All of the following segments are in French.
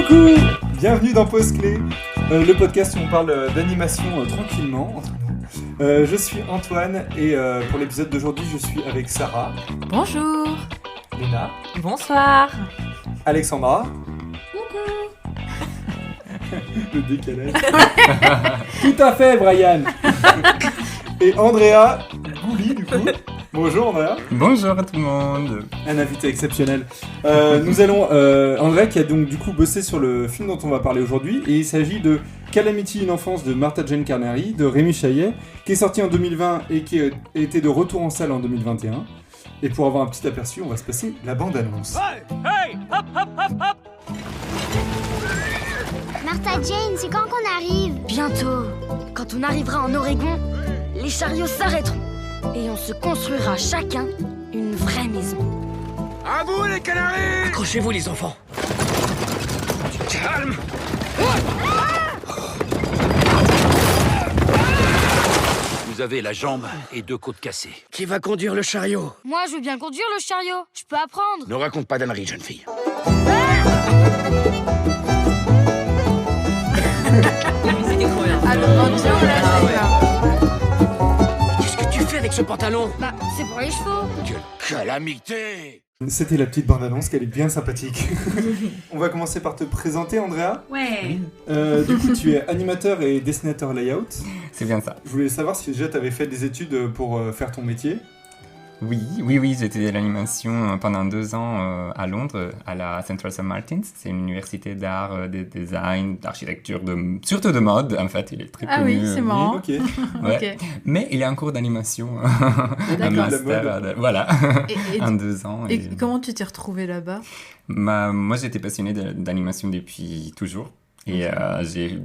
Coucou, bienvenue dans Pause Clé, le podcast où on parle d'animation tranquillement entre nous. Je suis Antoine et pour l'épisode d'aujourd'hui je suis avec Sarah. Bonjour. Léna. Bonsoir. Alexandra. Coucou. Le décalage. Tout à fait, Brian. Et Andrea Gouli du coup. Bonjour Andrea. Bonjour à tout le monde. Un invité exceptionnel. Nous allons... Andrea qui a donc du coup bossé sur le film dont on va parler aujourd'hui. Et il s'agit de Calamity, une enfance de Martha Jane Carnary, de Rémi Chaillet, qui est sorti en 2020 et qui était de retour en salle en 2021. Et pour avoir un petit aperçu, on va se passer la bande-annonce. Hey, hey, hop, hop, hop, hop. Martha Jane, c'est quand qu'on arrive? Bientôt. Quand on arrivera en Oregon, les chariots s'arrêteront. Et on se construira chacun une vraie maison. À vous les canaris! Accrochez-vous les enfants. Calme! Vous avez la jambe et 2 côtes cassées. Qui va conduire le chariot? Moi, je veux bien conduire le chariot. Je peux apprendre. Ne raconte pas d'âneries, jeune fille. La musique est trop bien. Ah, le banjo, là, c'est là. Qu'est-ce que tu fais avec ce pantalon? Bah, c'est pour les chevaux. Quelle calamité! C'était la petite bande-annonce, qu'elle est bien sympathique. On va commencer par te présenter, Andrea. Ouais. Du coup, tu es animateur et dessinateur layout. C'est bien ça. Je voulais savoir si déjà tu avais fait des études pour faire ton métier. Oui, j'ai étudié l'animation pendant 2 ans à Londres, à la Central St. Martin's. C'est une université d'art, de design, d'architecture, surtout de mode, en fait. Il est très Ah connu. oui, c'est marrant. Ok. Ouais. Ok. Mais il y a un cours d'animation, un D'accord. master, voilà, Et en 2 ans. et comment tu t'es retrouvé là-bas? Moi, j'étais passionné d'animation depuis toujours. Et j'ai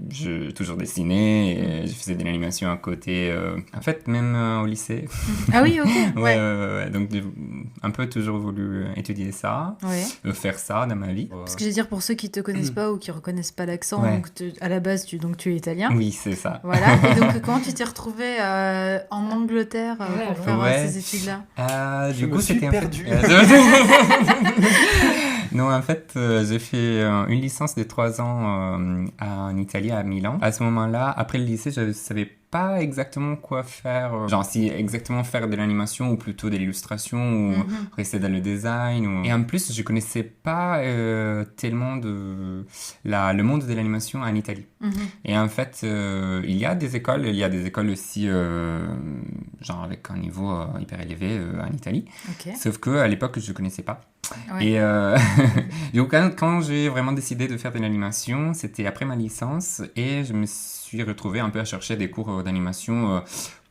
toujours dessiné, et je faisais de l'animation à côté, en fait, même au lycée. Ah oui, ok. Ouais. Donc, j'ai un peu toujours voulu étudier ça, Ouais. faire ça dans ma vie. Parce que je veux dire, pour ceux qui te connaissent pas ou qui reconnaissent pas l'accent, Ouais. donc à la base, tu es italien. Oui, c'est ça. Voilà. Et donc, comment tu t'es retrouvé en Angleterre pour faire Ouais. ces études-là? Je me suis c'était perdu. Non, en fait, j'ai fait une licence de 3 ans en Italie, à Milan. À ce moment-là, après le lycée, je savais pas exactement quoi faire. Genre, si exactement faire de l'animation ou plutôt de l'illustration ou rester dans le design. Et en plus, je connaissais pas tellement le monde de l'animation en Italie. Et en fait, il y a des écoles aussi, genre avec un niveau hyper élevé en Italie. Ok. Sauf que à l'époque, je connaissais pas. Ouais. Et donc, quand j'ai vraiment décidé de faire de l'animation, c'était après ma licence et je me suis retrouvé un peu à chercher des cours d'animation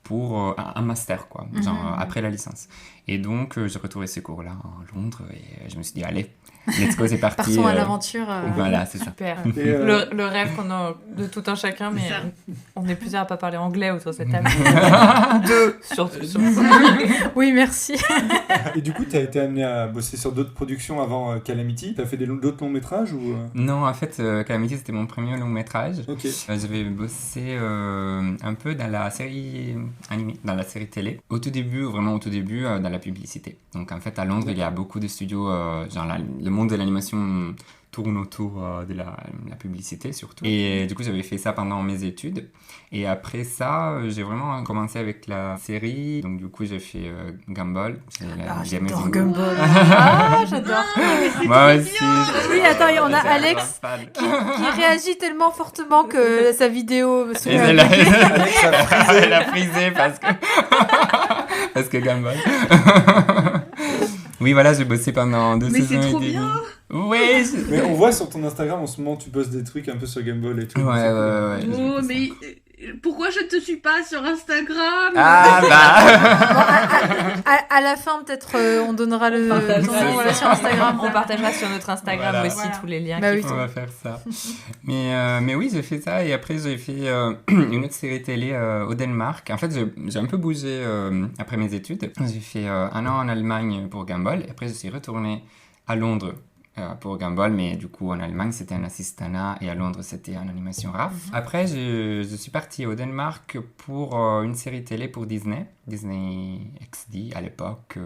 pour un master, quoi, genre après la licence. Et donc, j'ai retrouvé ces cours-là à Londres et je me suis dit, allez, let's go, c'est parti. Partons à l'aventure. Voilà, c'est ça. Super. Et, Le rêve qu'on a de tout un chacun, mais on est plusieurs à pas parler anglais autour de cette table. 2 surtout. Oui, merci. Et du coup, tu as été amené à bosser sur d'autres productions avant Calamity. Tu as fait d'autres longs métrages ou Non, en fait, Calamity, c'était mon premier long métrage. Ok. J'avais bossé un peu dans la série animée, dans la série télé. Au tout début, vraiment au tout début, dans la publicité. Donc en fait, à Londres, il y a beaucoup de studios, genre le monde de l'animation tourne autour de la publicité surtout. Et du coup, j'avais fait ça pendant mes études. Et après ça, j'ai vraiment commencé avec la série. Donc du coup, j'ai fait Gumball. J'adore Gumball. Ah, j'adore. Moi aussi. Oui, attends, on a Alex qui réagit tellement fortement que sa vidéo se Et elle a frisé parce que... parce que Gumball. Oui, voilà, j'ai bossé pendant 2 saisons. Mais c'est trop et demie. bien. Oui. Mais on voit sur ton Instagram en ce moment, tu postes des trucs un peu sur Gumball et tout. Ouais. Oh, mais pourquoi je ne te suis pas sur Instagram? Ah bah. à la fin, peut-être, on donnera le partagera ton, voilà, sur Instagram. On partagera sur notre Instagram Voilà. aussi tous les liens. Bah qu'il oui. faut. On va faire ça. Mais oui, j'ai fait ça et après j'ai fait une autre série télé au Danemark. En fait, j'ai un peu bougé après mes études. J'ai fait 1 an en Allemagne pour Gumball et après je suis retourné à Londres pour Gumball, mais du coup en Allemagne c'était un assistanat et à Londres c'était en animation RAF. Après je suis parti au Danemark pour une série télé pour Disney XD à l'époque.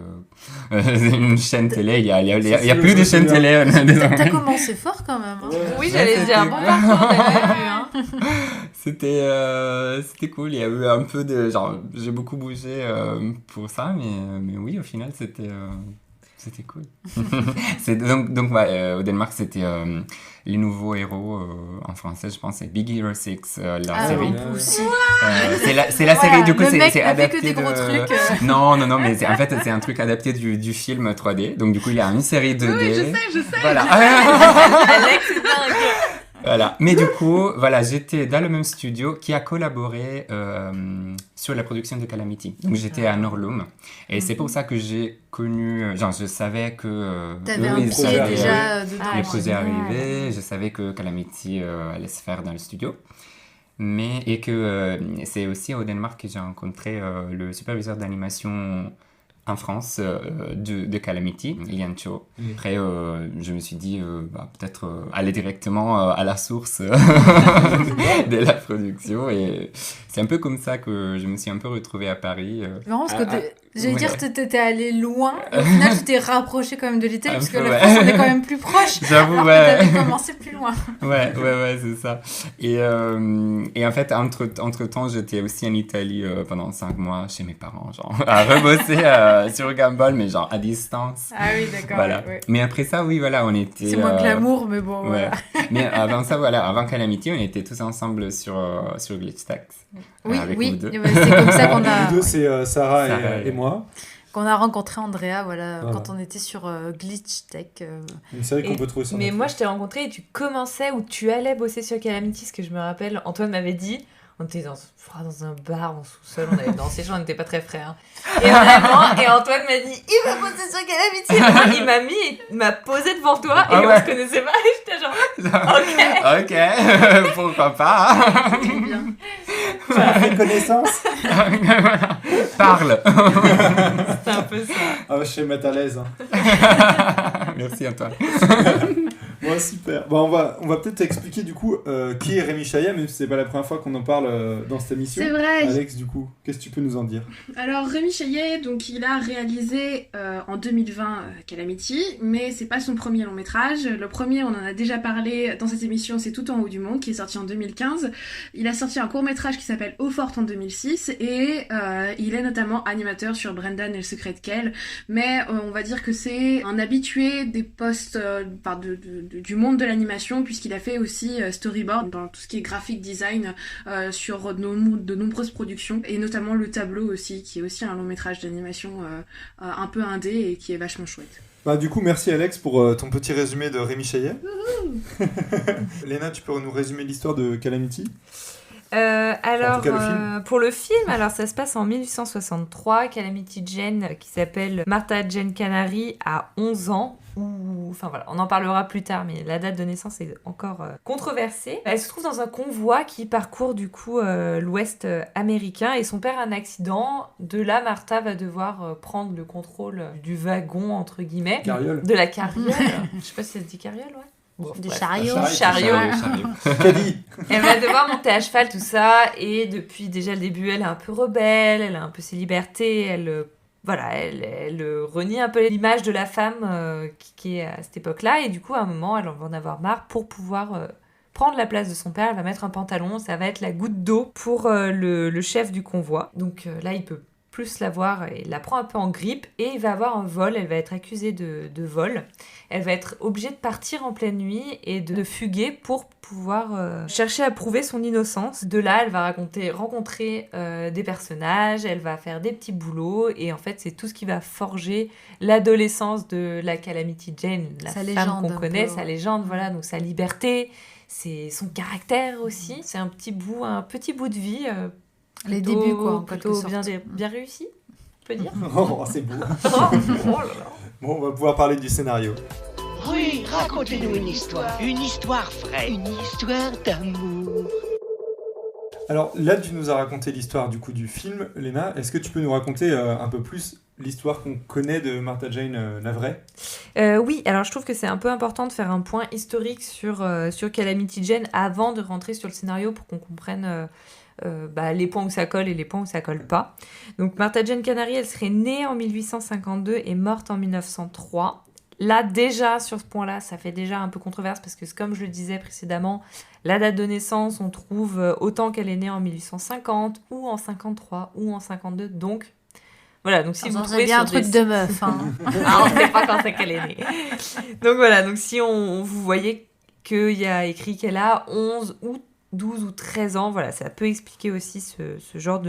Une chaîne télé, il y a plus de chaînes télé. T'as commencé fort quand même. Hein. Oui, j'allais dire, bon parcours, t'avais vu. Hein. C'était cool, il y a eu un peu de... Genre, j'ai beaucoup bougé pour ça, mais oui, au final, c'était cool. Donc au Danemark, c'était Les Nouveaux Héros, en français, je pense, c'est Big Hero 6, la série. Aussi. C'est la série, du coup, c'est adapté que des gros trucs. Non, mais en fait, c'est un truc adapté du film 3D. Donc, du coup, il y a une série 2D. Oui, je sais. Voilà. Alex, c'est dingue. Voilà. Mais du coup, voilà, j'étais dans le même studio qui a collaboré sur la production de Calamity. Donc, j'étais à Norlum. Et c'est pour ça que j'ai connu... Genre, je savais que... T'avais un pied déjà dedans. Les projets arrivaient. Je savais que Calamity allait se faire dans le studio. Et que c'est aussi au Danemark que j'ai rencontré le superviseur d'animation en France de Calamity, Lian Cho. Après, je me suis dit, peut-être aller directement à la source de la production. Et c'est un peu comme ça que je me suis un peu retrouvé à Paris. Non, parce que j'allais dire que t'étais allé loin. Au final, tu t'es rapproché quand même de l'Italie, parce que la France, on est quand même plus proche. J'avoue, alors que t'avais commencé plus loin. Ouais, c'est ça. Et en fait, entre-temps, j'étais aussi en Italie pendant 5 mois chez mes parents, genre, à rebosser sur Gumball, mais genre à distance. Ah oui, d'accord. Voilà. Ouais. Mais après ça, oui, voilà, on était... C'est moins glamour, mais bon, voilà. Mais avant ça, voilà, avant Calamity, on était tous ensemble sur Glitch Tax. Oui, avec nous deux. c'est comme ça qu'on a... Nous deux, c'est Sarah et moi. Qu'on a rencontré Andrea, voilà, quand on était sur Glitch Tech. Une série qu'on peut trouver sur Mais Netflix. moi, je t'ai rencontré et tu commençais ou tu allais bosser sur Calamity, ce que je me rappelle. Antoine m'avait dit, on était dans un bar en sous-sol, on avait dansé, on n'était pas très frais. Hein. Et vraiment, et Antoine m'a dit, il va bosser sur Calamity. Il m'a posé devant toi et on se connaissait pas. Et j'étais genre, ok. Ok, pourquoi pas. Très bien. Tu as fait connaissance. Parle. C'était un peu ça. Ah, je sais mettre à l'aise. Hein. Merci Antoine. Bon, super. Bon, on va peut-être expliquer du coup qui est Rémi Chaillet, même si c'est pas la première fois qu'on en parle dans cette émission. C'est vrai. Alex, du coup, qu'est-ce que tu peux nous en dire? Alors Rémi Chaillet, donc il a réalisé en 2020 Calamity, mais c'est pas son premier long métrage. Le premier, on en a déjà parlé dans cette émission, c'est Tout en haut du monde, qui est sorti en 2015. Il a sorti un court métrage qui s'appelle Eau forte en 2006 et il est notamment animateur sur Brendan et le secret de Kell. Mais on va dire que c'est un habitué des postes du monde de l'animation, puisqu'il a fait aussi storyboard dans tout ce qui est graphic design sur de nombreuses productions, et notamment Le Tableau aussi, qui est aussi un long métrage d'animation un peu indé et qui est vachement chouette. Bah, du coup, merci Alex pour ton petit résumé de Rémi Chaillet. Léna, tu peux nous résumer l'histoire de Calamity? Alors, le film. pour le film, alors ça se passe en 1863. Calamity Jane, qui s'appelle Martha Jane Canary, a 11 ans. Enfin voilà, on en parlera plus tard, mais la date de naissance est encore controversée. Elle se trouve dans un convoi qui parcourt du coup l'ouest américain et son père a un accident. De là, Martha va devoir prendre le contrôle du wagon, entre guillemets. Carriole. De la carriole. Je sais pas si ça se dit carriole, ouais. Du Bref. chariot. Chariot. Caddy. Elle va devoir monter à cheval, tout ça, et depuis déjà le début, elle est un peu rebelle, elle a un peu ses libertés, elle renie un peu l'image de la femme qui est à cette époque-là, et du coup, à un moment, elle va en avoir marre pour pouvoir prendre la place de son père. Elle va mettre un pantalon, ça va être la goutte d'eau pour le chef du convoi. Donc là, il peut plus la voir, et la prend un peu en grippe, et il va avoir un vol, elle va être accusée de vol. Elle va être obligée de partir en pleine nuit et de fuguer pour pouvoir chercher à prouver son innocence. De là, elle va rencontrer des personnages, elle va faire des petits boulots, et en fait, c'est tout ce qui va forger l'adolescence de la Calamity Jane, la femme qu'on connaît, sa légende, voilà, donc sa liberté, c'est son caractère aussi. C'est un petit bout de vie. Les débuts, quoi, en plutôt quelque sorte. bien réussi, on peut dire. Oh, c'est beau. Oh là là. Bon, on va pouvoir parler du scénario. Oui, racontez-nous une histoire vraie, une histoire d'amour. Alors là, tu nous as raconté l'histoire du coup du film, Léna. Est-ce que tu peux nous raconter un peu plus l'histoire qu'on connaît de Martha Jane, la vraie ? Oui, alors je trouve que c'est un peu important de faire un point historique sur Calamity Jane avant de rentrer sur le scénario pour qu'on comprenne les points où ça colle et les points où ça colle pas. Donc Martha Jane Canary, elle serait née en 1852 et morte en 1903. Là, déjà, sur ce point-là, ça fait déjà un peu controverse parce que, comme je le disais précédemment, la date de naissance, on trouve autant qu'elle est née en 1850 ou en 53 ou en 52. Donc, voilà. Donc, si vous trouvez bien un truc de meuf. Hein. On ne sait pas quand c'est qu'elle est née. Donc, voilà. Donc, si vous voyez qu'il y a écrit qu'elle a 11 ou 12 ou 13 ans, voilà, ça peut expliquer aussi ce genre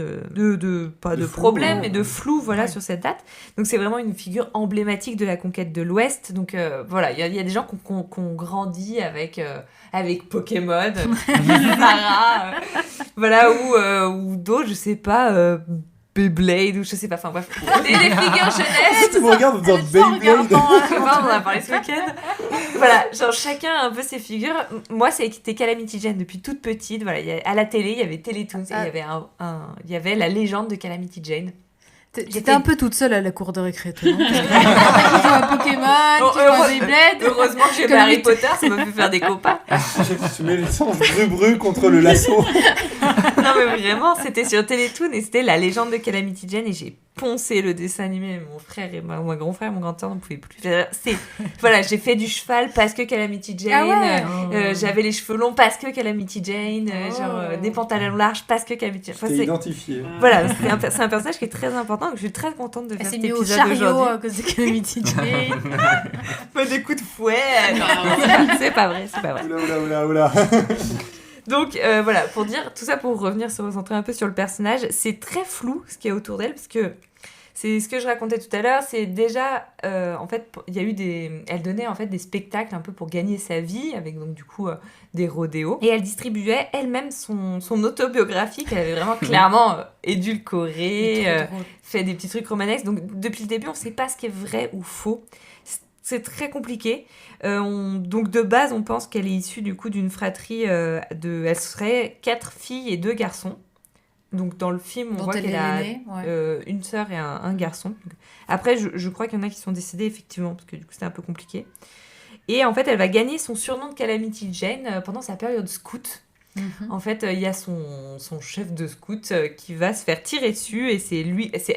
pas de problème, mais de flou, voilà, sur cette date. Donc c'est vraiment une figure emblématique de la conquête de l'Ouest. Donc voilà, il y a des gens qui ont grandi avec Pokémon, Sarah, voilà, ou d'autres, je sais pas, Beyblade ou je sais pas, enfin bref, des figures jeunesse. Tu me regardes en disant Beyblade. On en a parlé ce week-end. Voilà, genre chacun a un peu ses figures. Moi, c'était Calamity Jane depuis toute petite. Voilà, à la télé, il y avait Télétoons et il y avait la légende de Calamity Jane. J'étais un peu toute seule à la cour de récré, toi, non? Qui joue à Pokémon, qui joue à Beyblade. Heureusement que j'ai fait Harry Potter, ça m'a fait faire des copains. Tu mets les sens bru contre le lasso. Non mais vraiment, c'était sur Télétoon et c'était la légende de Calamity Jane et j'ai poncé le dessin animé. Mon frère et mon grand frère et mon grand frère n'en pouvaient plus. Voilà, j'ai fait du cheval parce que Calamity Jane. J'avais les cheveux longs parce que Calamity Jane. Des pantalons larges parce que Calamity Jane. T'es identifié. Voilà, c'est un personnage qui est très important. Donc je suis très contente de faire cet épisode aujourd'hui. À cause de Calamity Jane. Des coups de fouet. Non, c'est pas vrai. Oula. Donc voilà, pour dire tout ça, pour revenir se recentrer un peu sur le personnage, c'est très flou ce qu'il y a autour d'elle, parce que c'est ce que je racontais tout à l'heure, c'est déjà, en fait, il y a eu elle donnait en fait des spectacles un peu pour gagner sa vie, avec donc du coup des rodéos, et elle distribuait elle-même son autobiographie qu'elle avait vraiment clairement édulcorée, fait des petits trucs romanesques, donc depuis le début on sait pas ce qui est vrai ou faux. C'est très compliqué. Donc de base, on pense qu'elle est issue du coup d'une fratrie elle serait 4 filles et 2 garçons. Donc dans le film, on voit qu'elle a une sœur et un garçon. Donc, après, je crois qu'il y en a qui sont décédés effectivement, parce que du coup c'était un peu compliqué. Et en fait, elle va gagner son surnom de Calamity Jane pendant sa période scout. Mm-hmm. En fait, il y a son chef de scout qui va se faire tirer dessus et c'est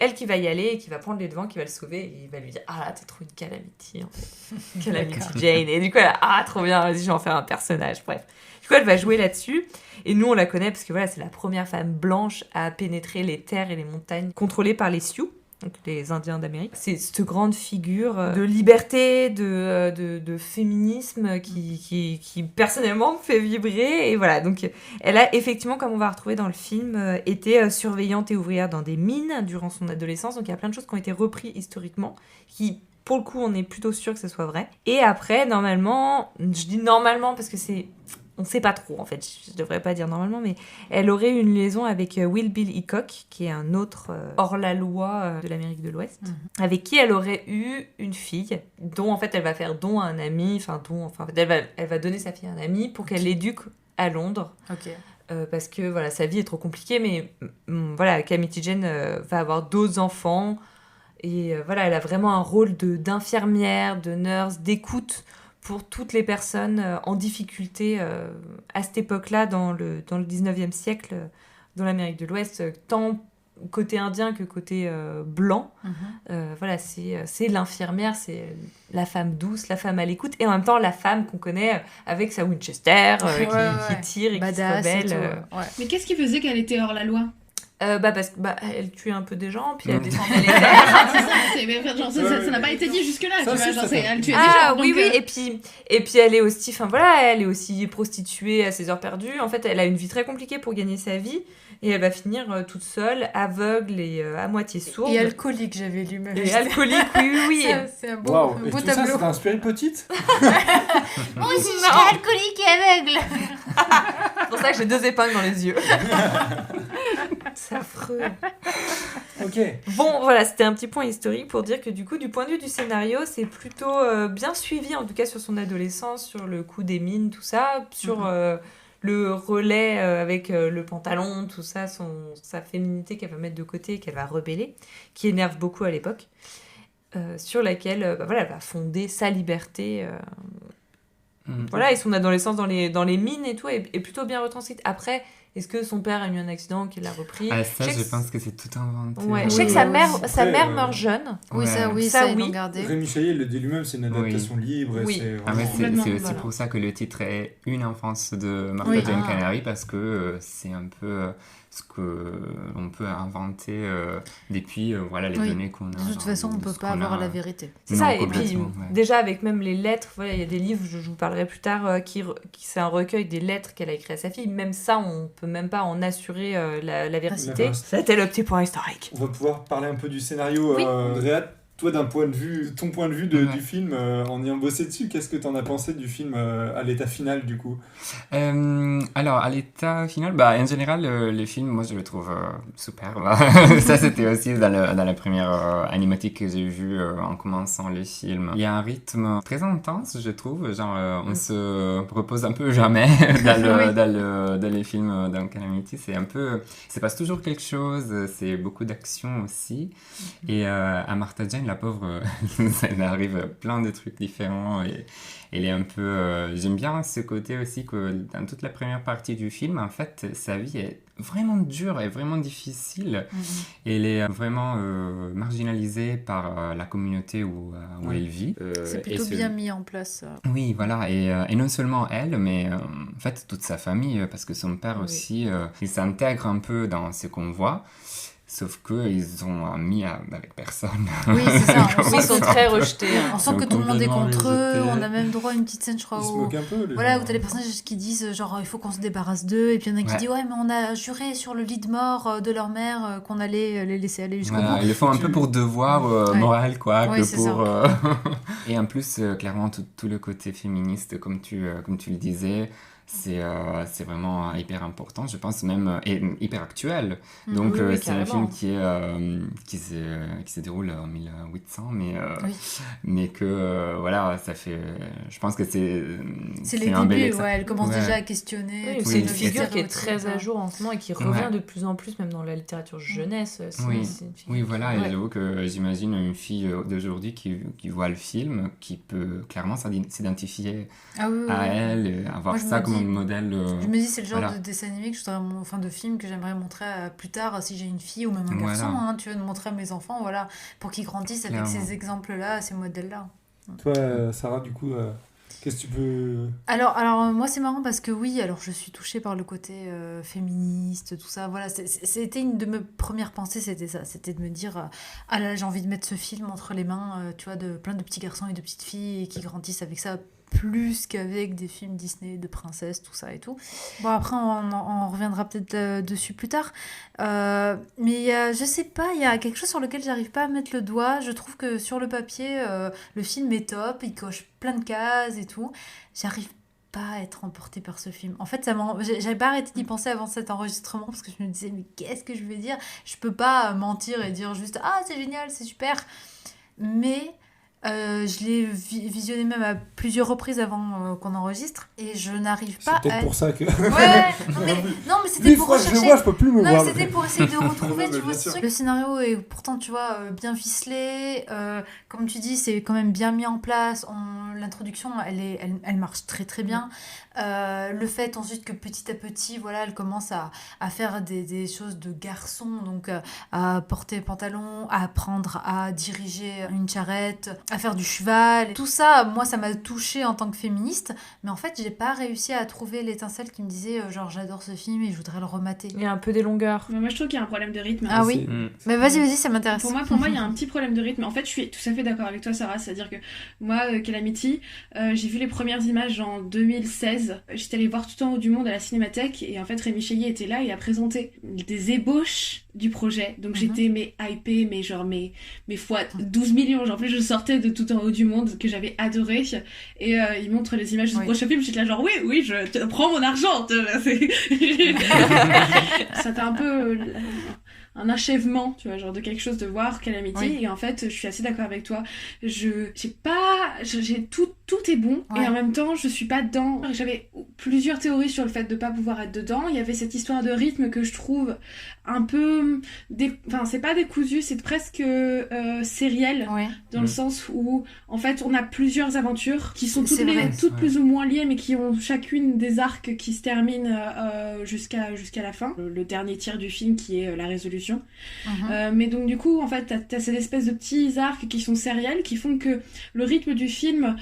elle qui va y aller et qui va prendre les devants, qui va le sauver et il va lui dire « Ah là, t'es trop une Calamity, en fait. Calamity Jane. » Et du coup, elle a « Ah, trop bien, vas-y, je vais en faire un personnage. » Bref. Du coup, elle va jouer là-dessus. Et nous, on la connaît parce que voilà, c'est la première femme blanche à pénétrer les terres et les montagnes contrôlées par les Sioux. Donc les Indiens d'Amérique. C'est cette grande figure de liberté, de féminisme qui personnellement me fait vibrer. Et voilà, donc elle a effectivement, comme on va retrouver dans le film, été surveillante et ouvrière dans des mines durant son adolescence. Donc il y a plein de choses qui ont été reprises historiquement, qui, pour le coup, on est plutôt sûr que ce soit vrai. Et après, normalement, je dis normalement parce que on sait pas trop, en fait, je devrais pas dire normalement, mais elle aurait eu une liaison avec Will Bill Hickok, qui est un autre hors-la-loi de l'Amérique de l'Ouest, avec qui elle aurait eu une fille, dont en fait elle va faire don à un ami, elle va donner sa fille à un ami pour qu'elle l'éduque à Londres. Ok. Parce que voilà, sa vie est trop compliquée, mais voilà, Calamity Jane va avoir 2 enfants, et voilà, elle a vraiment un rôle d'infirmière, de nurse, d'écoute, pour toutes les personnes en difficulté à cette époque-là, dans le 19e siècle, dans l'Amérique de l'Ouest, tant côté indien que côté blanc. Voilà, c'est l'infirmière, c'est la femme douce, la femme à l'écoute, et en même temps la femme qu'on connaît avec sa Winchester, qui tire et badass qui se rebelle. Mais qu'est-ce qui faisait qu'elle était hors la loi ? Parce que elle tuait un peu des gens, puis elle descendait les terres. Ça n'a pas été dit jusque-là, tu vois, elle tuait des gens. Ah oui, et puis elle est aussi, elle est aussi prostituée à ses heures perdues. En fait, elle a une vie très compliquée pour gagner sa vie, et elle va finir toute seule, aveugle et à moitié sourde. Et alcoolique, j'avais lu. Et alcoolique, oui. C'est un beau Et tout tableau. Ça t'a inspiré petite ? Moi aussi, je suis alcoolique et aveugle. C'est pour ça que j'ai 2 épingles dans les yeux. C'est affreux. Ok. Bon, voilà, c'était un petit point historique pour dire que du coup, du point de vue du scénario, c'est plutôt bien suivi, en tout cas sur son adolescence, sur le coup des mines, tout ça, sur le relais avec le pantalon, tout ça, sa féminité qu'elle va mettre de côté, qu'elle va rebeller, qui énerve beaucoup à l'époque, sur laquelle elle va fonder sa liberté. Voilà, et son adolescence dans les mines et tout est plutôt bien retranscrite. Après, est-ce que son père a eu un accident qu'il a repris? Je pense que c'est tout inventé. Ouais. Je sais que sa mère meurt jeune. Oui, ça ils l'ont gardé. Rémi Chaillet le dit lui-même, c'est une adaptation libre. Oui. Et c'est c'est aussi pour ça que le titre est Une enfance de Martha Jane Canary, parce que c'est un peu ce qu'on peut inventer depuis les données qu'on a. De toute façon, on ne peut pas avoir la vérité. C'est ça, et puis déjà avec même les lettres, il y a des livres, je vous parlerai plus tard, qui c'est un recueil des lettres qu'elle a écrit à sa fille. Même ça, on peut même pas en assurer la véracité. C'était le petit point historique. On va pouvoir parler un peu du scénario. Réa, toi, ton point de vue du film, en ayant bossé dessus, qu'est-ce que t'en as pensé du film à l'état final, du coup? Alors, à l'état final, en général, le film, moi, je le trouve super. Ça, c'était aussi dans la première animatique que j'ai vue en commençant le film. Il y a un rythme très intense, je trouve. Genre, on se repose un peu jamais dans les films dans Calamity. C'est un peu... Il se passe toujours quelque chose. C'est beaucoup d'action aussi. Et à Martha Jane, la pauvre, ça lui arrive plein de trucs différents et elle est un peu... j'aime bien ce côté aussi que dans toute la première partie du film, en fait, sa vie est vraiment dure et vraiment difficile. Elle est vraiment marginalisée par la communauté où elle vit. C'est plutôt bien mis en place. Oui, voilà. Et non seulement elle, mais en fait, toute sa famille, parce que son père aussi, il s'intègre un peu dans ce qu'on voit. Sauf qu'ils ont mis avec personne. Oui, c'est ça. Ils sont très rejetés. On sent que tout le monde est contre eux. On a même droit à une petite scène, je crois. Ils se moquent un peu. Où t'as les personnages qui disent genre il faut qu'on se débarrasse d'eux. Et puis il y en a qui disent ouais, mais on a juré sur le lit de mort de leur mère qu'on allait les laisser aller jusqu'au bout. Ils le font un peu pour devoir moral, quoi. Oui, que pour, Et en plus, clairement, tout le côté féministe, comme tu le disais. C'est vraiment hyper important, je pense, même et hyper actuel. Donc c'est un film qui se déroule en 1800, mais que voilà, ça fait... Je pense que c'est les débuts, elle commence déjà à questionner. C'est une figure qui est très à jour en ce moment et qui revient de plus en plus, même dans la littérature jeunesse. Oui, voilà, et j'avoue que j'imagine une fille d'aujourd'hui qui voit le film, qui peut clairement s'identifier à elle, et avoir ça comme modèle. Je me dis, c'est le genre de dessin animé que je voudrais, de film que j'aimerais montrer plus tard si j'ai une fille ou même un garçon. Tu veux montrer à mes enfants, pour qu'ils grandissent avec ces exemples-là, ces modèles-là. Toi, Sarah, du coup, qu'est-ce que tu peux... Alors moi, c'est marrant parce que je suis touchée par le côté féministe, tout ça. Voilà, c'était une de mes premières pensées, c'était ça. C'était de me dire, j'ai envie de mettre ce film entre les mains, de plein de petits garçons et de petites filles et qui grandissent avec ça, plus qu'avec des films Disney de princesses, tout ça et tout. Bon, après, on reviendra peut-être dessus plus tard. Mais je sais pas, il y a quelque chose sur lequel j'arrive pas à mettre le doigt. Je trouve que sur le papier, le film est top, il coche plein de cases et tout. J'arrive pas à être emportée par ce film. En fait, j'avais pas arrêté d'y penser avant cet enregistrement parce que je me disais, mais qu'est-ce que je vais dire ? Je peux pas mentir et dire juste, c'est génial, c'est super. Mais... je l'ai visionné même à plusieurs reprises avant qu'on enregistre et je n'arrive pas c'est peut-être pour ça que... non mais c'était pour rechercher... je peux plus me voir. C'était pour essayer de retrouver ce truc. Le scénario est pourtant bien ficelé, comme tu dis, c'est quand même bien mis en place. L'introduction, elle marche très très bien. Le fait ensuite que petit à petit, elle commence à faire des choses de garçon, donc à porter pantalon, à apprendre à diriger une charrette, à faire du cheval. Tout ça, moi, ça m'a touchée en tant que féministe, mais en fait, j'ai pas réussi à trouver l'étincelle qui me disait j'adore ce film et je voudrais le remater. Il y a un peu des longueurs. Mais moi, je trouve qu'il y a un problème de rythme. Ah oui. Mais vas-y, ça m'intéresse. Pour moi, il y a un petit problème de rythme. En fait, je suis tout à fait d'accord avec toi, Sarah. C'est-à-dire que moi, Calamity, j'ai vu les premières images en 2016. J'étais allée voir Tout en haut du monde à la Cinémathèque et en fait, Rémi Chaillet était là et a présenté des ébauches du projet. Donc j'étais hypée, mais fois 12 millions. En plus, je sortais de Tout en haut du monde que j'avais adoré et il montre les images du prochain film. J'étais là oui, je te prends mon argent. Ça t'a un peu un achèvement, tu vois, genre de quelque chose, de voir Calamity. Oui. Et en fait, je suis assez d'accord avec toi. Tout est bon, et en même temps, je suis pas dedans. J'avais plusieurs théories sur le fait de pas pouvoir être dedans. Il y avait cette histoire de rythme que je trouve un peu... Enfin, c'est pas décousu, c'est presque sériel, dans le sens où, en fait, on a plusieurs aventures qui sont toutes plus ou moins liées, mais qui ont chacune des arcs qui se terminent jusqu'à la fin. Le dernier tiers du film qui est la résolution. Mais donc, du coup, en fait, t'as cette espèce de petits arcs qui sont sériels, qui font que le rythme du film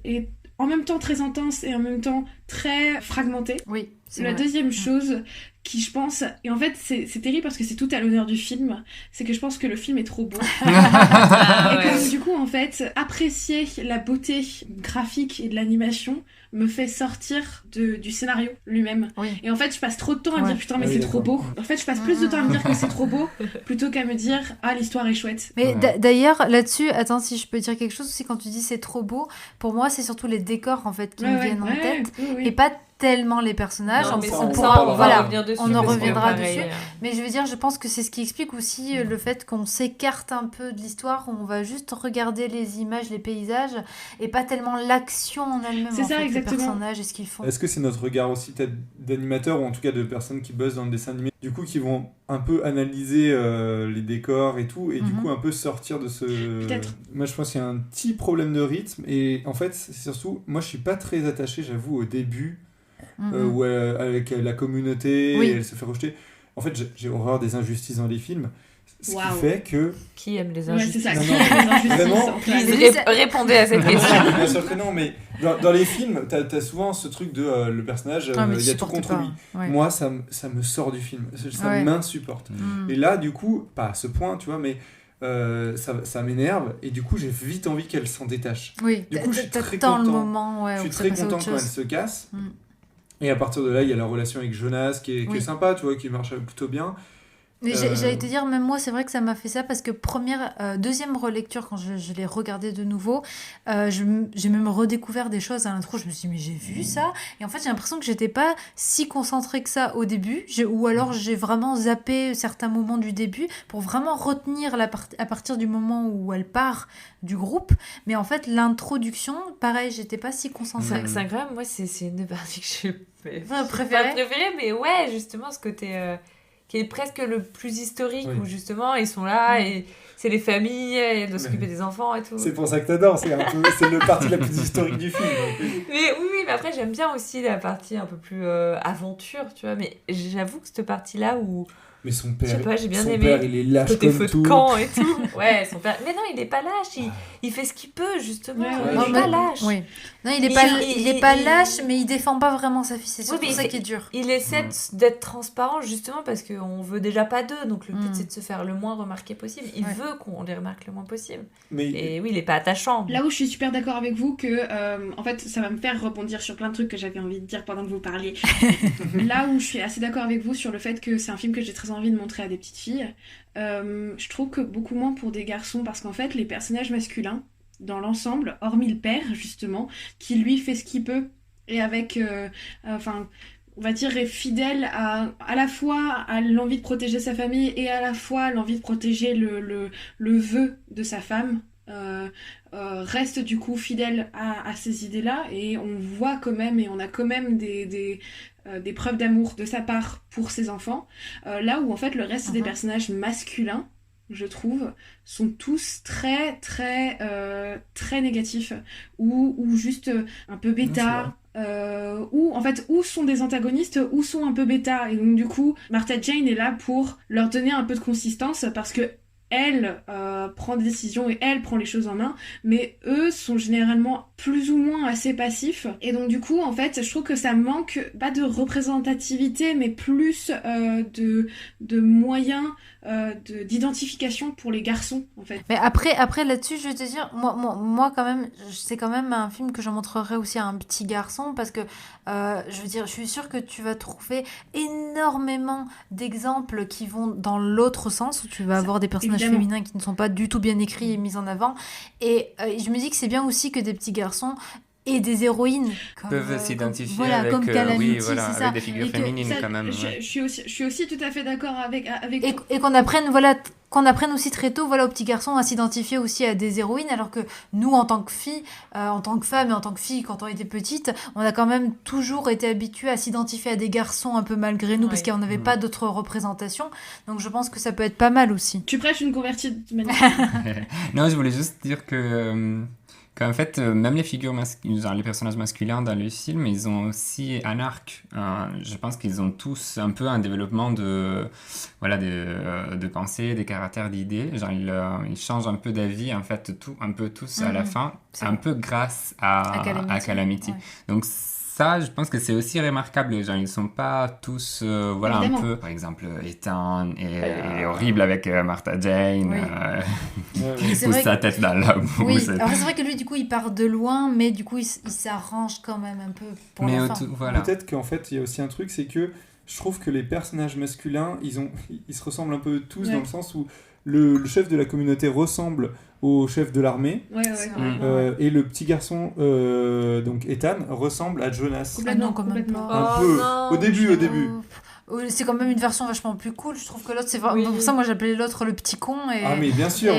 est en même temps très intense et en même temps très fragmenté. Oui, c'est la vrai. deuxième chose qui, je pense, et en fait c'est terrible parce que c'est tout à l'honneur du film, c'est que je pense que le film est trop beau. Et comme du coup, en fait, apprécier la beauté graphique et de l'animation me fait sortir du scénario lui-même. Et en fait, je passe trop de temps à me dire putain, mais c'est trop beau. En fait, je passe plus de temps à me dire que c'est trop beau plutôt qu'à me dire ah, l'histoire est chouette. Mais d'ailleurs, là-dessus, attends, si je peux dire quelque chose aussi, quand tu dis c'est trop beau, pour moi, c'est surtout les décors en fait qui me viennent en tête et pas tellement les personnages. Non, mais on va revenir dessus. On en reviendra pareil, dessus. Mais je veux dire, je pense que c'est ce qui explique aussi le fait qu'on s'écarte un peu de l'histoire, on va juste regarder les images, les paysages, et pas tellement l'action en elle-même. C'est ça, fait, exactement. Les personnages et ce qu'ils font. Est-ce que c'est notre regard aussi peut-être d'animateurs, ou en tout cas de personnes qui bossent dans le dessin animé, du coup qui vont un peu analyser les décors et tout, et du coup un peu sortir de ce... Peut-être. Moi je pense qu'il y a un petit problème de rythme, et en fait c'est surtout, moi je suis pas très attaché, j'avoue, au début, où avec la communauté, elle se fait rejeter. En fait j'ai horreur des injustices dans les films, ce qui fait que... Qui aime les injustices? Ouais, c'est ça, qui aime les injustices. Vraiment, répondez à cette question. Bien sûr que non, mais dans les films, t'as souvent ce truc de le personnage, il y a tout contre lui. Ouais. Moi, ça me sort du film, ça m'insupporte. Et là, du coup, pas à ce point, tu vois, mais ça m'énerve, et du coup, j'ai vite envie qu'elle s'en détache. Oui, du coup, je suis très le content. moment, Je suis très content quand elle se casse. Et à partir de là, il y a la relation avec Jonas qui est sympa, tu vois, qui marche plutôt bien. Mais j'allais te dire, même moi, c'est vrai que ça m'a fait ça parce que deuxième relecture, quand je l'ai regardé de nouveau, j'ai même redécouvert des choses à l'intro. Je me suis dit, mais j'ai vu ça. Et en fait, j'ai l'impression que j'étais pas si concentrée que ça au début, ou alors j'ai vraiment zappé certains moments du début pour vraiment retenir à partir du moment où elle part du groupe. Mais en fait, l'introduction, pareil, j'étais pas si concentrée. C'est incroyable, moi, c'est une des parties que j'ai préférée, mais ouais, justement, ce côté... qui est presque le plus historique, où justement ils sont là et c'est les familles, elles doivent s'occuper des enfants et tout. C'est pour ça que t'adores, c'est le partie la plus historique du film. Mais oui, mais après j'aime bien aussi la partie un peu plus aventure, tu vois, mais j'avoue que cette partie-là où... Mais son père, je sais pas, j'ai bien son aimé. père, il est lâche côté comme feu tout. de camp et tout. Ouais, son père. Mais non, il est pas lâche. Il fait ce qu'il peut justement. Il est pas lâche. Oui. Non, il est pas lâche, mais il défend pas vraiment sa fille. C'est surtout ça qui est dur. Il essaie d'être transparent justement parce qu'on veut déjà pas d'eux. Donc le but c'est de se faire le moins remarquer possible. Il veut qu'on les remarque le moins possible. Et oui, il est pas attachant. Là où je suis super d'accord avec vous que en fait ça va me faire rebondir sur plein de trucs que j'avais envie de dire pendant que vous parliez. Là où je suis assez d'accord avec vous sur le fait que c'est un film que j'ai très envie de montrer à des petites filles, je trouve que beaucoup moins pour des garçons, parce qu'en fait les personnages masculins dans l'ensemble, hormis le père justement, qui lui fait ce qu'il peut et avec on va dire est fidèle à la fois à l'envie de protéger sa famille et à la fois l'envie de protéger le vœu de sa femme, reste du coup fidèle à ces idées-là, et on voit quand même, et on a quand même des preuves d'amour de sa part pour ses enfants, là où en fait le reste des personnages masculins, je trouve, sont tous très très très négatifs, ou juste un peu bêta, ou en fait ou sont des antagonistes ou sont un peu bêta, et donc du coup Martha Jane est là pour leur donner un peu de consistance, parce que elle prend des décisions et elle prend les choses en main, mais eux sont généralement plus ou moins assez passifs, et donc du coup en fait je trouve que ça manque pas de représentativité mais plus de moyens d'identification pour les garçons en fait. Mais après là-dessus je vais te dire, moi quand même c'est quand même un film que je montrerai aussi à un petit garçon, parce que je veux dire, je suis sûre que tu vas trouver énormément d'exemples qui vont dans l'autre sens, où tu vas avoir des personnages féminins qui ne sont pas du tout bien écrits et mis en avant, et je me dis que c'est bien aussi que des petits garçons et des héroïnes peuvent s'identifier voilà, avec, comme Calamity, c'est ça. ça. Avec des figures féminines ça, quand même. Je suis aussi tout à fait d'accord avec et qu'on apprenne aussi très tôt, voilà, aux petits garçons à s'identifier aussi à des héroïnes, alors que nous, en tant que filles, en tant que femmes et en tant que filles, quand on était petites, on a quand même toujours été habitués à s'identifier à des garçons un peu malgré nous, parce qu'on n'avait pas d'autres représentations. Donc je pense que ça peut être pas mal aussi. Tu prêches une convertie de manière... Non, je voulais juste dire qu'en fait, même les figures genre les personnages masculins dans le film, ils ont aussi un arc. Je pense qu'ils ont tous un peu un développement de pensée, des caractères, d'idées. Genre, ils changent un peu d'avis, en fait, un peu tous à la fin, un peu grâce à Calamity. Ouais. Donc, ça, je pense que c'est aussi remarquable. Genre, ils ne sont pas tous, Évidemment. un peu... Par exemple, Ethan est horrible avec Martha Jane. Il pousse sa tête dans la boue. Oui, alors c'est vrai que lui, du coup, il part de loin, mais du coup, il s'arrange quand même un peu pour la fin. Voilà. Peut-être qu'en fait, il y a aussi un truc, c'est que je trouve que les personnages masculins, ils se ressemblent un peu tous dans le sens où le chef de la communauté ressemble au chef de l'armée. Et le petit garçon, donc Ethan, ressemble à Jonas. Complètement. Un peu. Au début. C'est quand même une version vachement plus cool. Je trouve que l'autre, c'est vraiment... Pour ça, moi, j'appelais l'autre le petit con. Ah, mais bien sûr,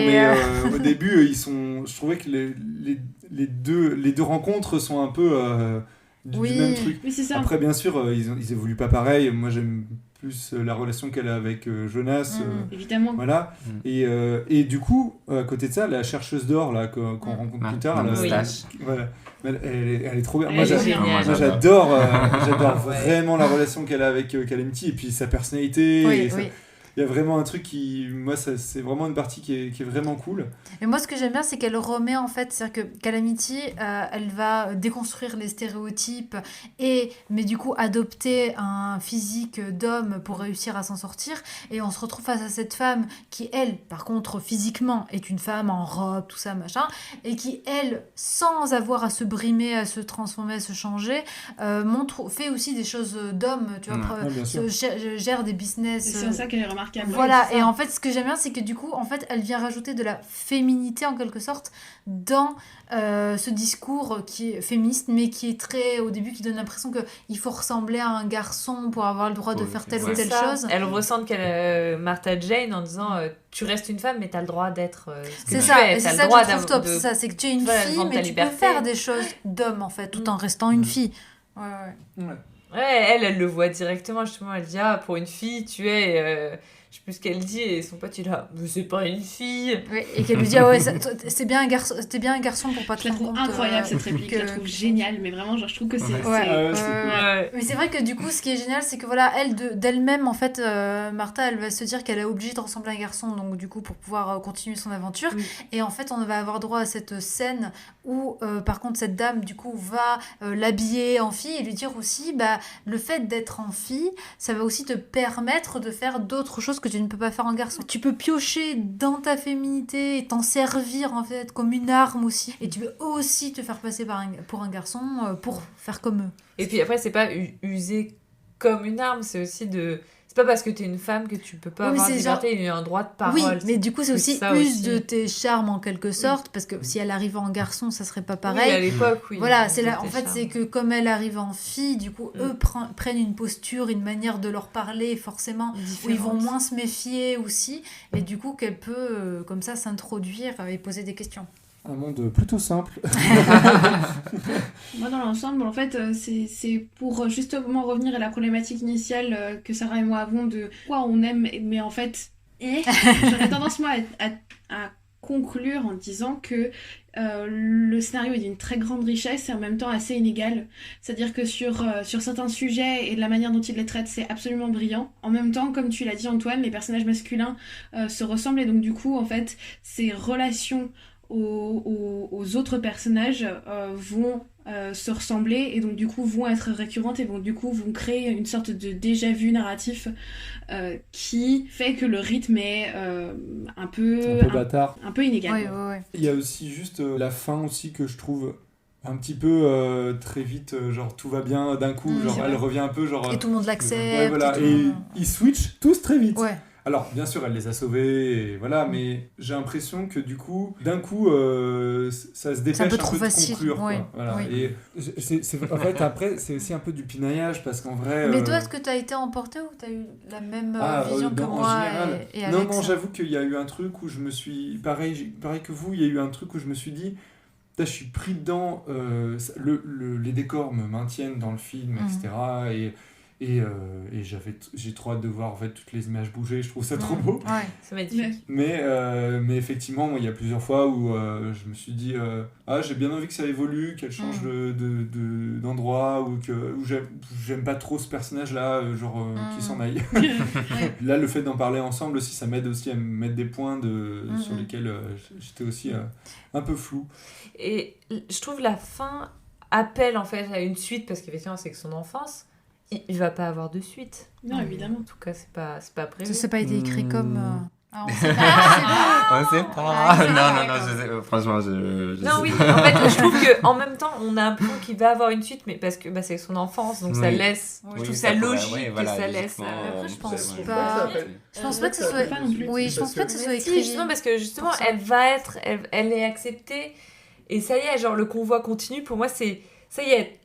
au début, je trouvais que les deux rencontres sont un peu du même truc. Oui, c'est ça. Après, bien sûr, ils évoluent pas pareil. Moi, j'aime plus la relation qu'elle a avec Jonas. Évidemment. Voilà. Et du coup, à côté de ça, la chercheuse d'or là, qu'on rencontre plus tard, voilà, elle est trop bien. Moi, j'adore vraiment la relation qu'elle a avec Calamity et puis sa personnalité. Il y a vraiment un truc qui... Moi, c'est vraiment une partie qui est vraiment cool. Et moi, ce que j'aime bien, c'est qu'elle remet, en fait... C'est-à-dire que Calamity, elle va déconstruire les stéréotypes mais du coup, adopter un physique d'homme pour réussir à s'en sortir. Et on se retrouve face à cette femme qui, elle, par contre, physiquement, est une femme en robe, tout ça, machin. Et qui, elle, sans avoir à se brimer, à se transformer, à se changer, fait aussi des choses d'homme, tu vois, gère des business... C'est ça qu'elle est remarquable. Voilà, et en fait, ce que j'aime bien, c'est que du coup, en fait, elle vient rajouter de la féminité, en quelque sorte, dans ce discours qui est féministe, mais qui est très, au début, qui donne l'impression qu'il faut ressembler à un garçon pour avoir le droit de faire telle ou telle chose. Elle ressent qu'elle Martha Jane en disant tu restes une femme, mais t'as le droit d'être ce que c'est tu ça, es. Et c'est ça que je trouve top, c'est ça, c'est que tu es une fille, mais tu peux faire des choses d'homme, en fait, tout en restant une fille. Ouais, elle le voit directement, justement. Elle dit pour une fille, tu es... je sais plus ce qu'elle dit, et son pote il est là, mais c'est pas une fille. Ouais, et qu'elle lui dit c'est bien un garçon, t'es bien un garçon pour pas te rendre compte. Incroyable cette réplique, je la trouve géniale, mais vraiment, je trouve que c'est. Mais c'est vrai que du coup, ce qui est génial, c'est que voilà, elle d'elle-même, en fait, Martha, elle va se dire qu'elle est obligée de ressembler à un garçon, donc du coup, pour pouvoir continuer son aventure. Et en fait, on va avoir droit à cette scène où, par contre, cette dame, du coup, va l'habiller en fille et lui dire aussi, le fait d'être en fille, ça va aussi te permettre de faire d'autres choses que tu ne peux pas faire en garçon. Tu peux piocher dans ta féminité et t'en servir en fait comme une arme aussi. Et tu peux aussi te faire passer pour un garçon pour faire comme eux. Et puis après, c'est pas user comme une arme, c'est aussi de... C'est pas parce que t'es une femme que tu peux pas avoir une liberté et un droit de parole. Oui, mais du coup, c'est aussi de tes charmes en quelque sorte, parce que si elle arrivait en garçon, ça serait pas pareil. Oui, à l'époque, oui. Voilà, en fait, c'est que comme elle arrive en fille, du coup, eux prennent une posture, une manière de leur parler, forcément, où ils vont moins se méfier aussi, et du coup, qu'elle peut, comme ça, s'introduire et poser des questions. Un monde plutôt simple. Moi, dans l'ensemble, en fait, c'est pour justement revenir à la problématique initiale que Sarah et moi avons de quoi on aime, mais en fait, j'aurais tendance, moi, à conclure en disant que le scénario est d'une très grande richesse et en même temps assez inégal. C'est-à-dire que sur certains sujets et de la manière dont il les traite, c'est absolument brillant. En même temps, comme tu l'as dit, Antoine, les personnages masculins se ressemblent et donc du coup, en fait, ces relations aux autres personnages vont se ressembler et donc du coup vont être récurrentes et vont créer une sorte de déjà-vu narratif qui fait que le rythme est un peu bâtard, un peu inégal. Il y a aussi juste la fin aussi que je trouve un petit peu très vite, genre tout va bien d'un coup, genre elle revient un peu genre... Et tout le monde l'accepte. Et ils switchent tous très vite. Alors, bien sûr, elle les a sauvés, et voilà, mais j'ai l'impression que du coup, d'un coup, ça se dépêche un peu trop de facile, conclure. ouais, Quoi. Voilà. oui. Et en fait, après, c'est aussi un peu du pinaillage, parce qu'en vrai... Mais toi, est-ce que t'as été emporté ou t'as eu la même vision que en moi général, et Alex? Non, j'avoue qu'il y a eu un truc où je me suis... Pareil que vous, il y a eu un truc où je me suis dit... Je suis pris dedans, les décors me maintiennent dans le film, etc. Et j'ai trop hâte de voir en fait toutes les images bouger, je trouve ça trop beau. Ouais, c'est magnifique. Mais effectivement, moi, il y a plusieurs fois où je me suis dit j'ai bien envie que ça évolue, qu'elle change d'endroit, ou j'aime pas trop ce personnage-là, qu'il s'en aille. Là, le fait d'en parler ensemble aussi, ça m'aide aussi à me mettre des points sur lesquels j'étais aussi un peu flou. Et je trouve la fin appelle en fait à une suite, parce qu'effectivement, c'est que son enfance. Il va pas avoir de suite. Non, évidemment. En tout cas, c'est pas prévu. Ça n'a pas été écrit comme... on sait pas. Non, franchement, non, oui, en fait, je trouve qu'en même temps, on a l'impression qu'il va avoir une suite, mais parce que c'est son enfance, donc ça laisse... Je trouve ça logique que ça laisse... Après, je pense pas... Je pense pas que ce soit... Oui, je pense pas que ce soit écrit. Justement, parce que justement, elle est acceptée, et ça y est, genre, le convoi continue. Pour moi, c'est... Ça y est,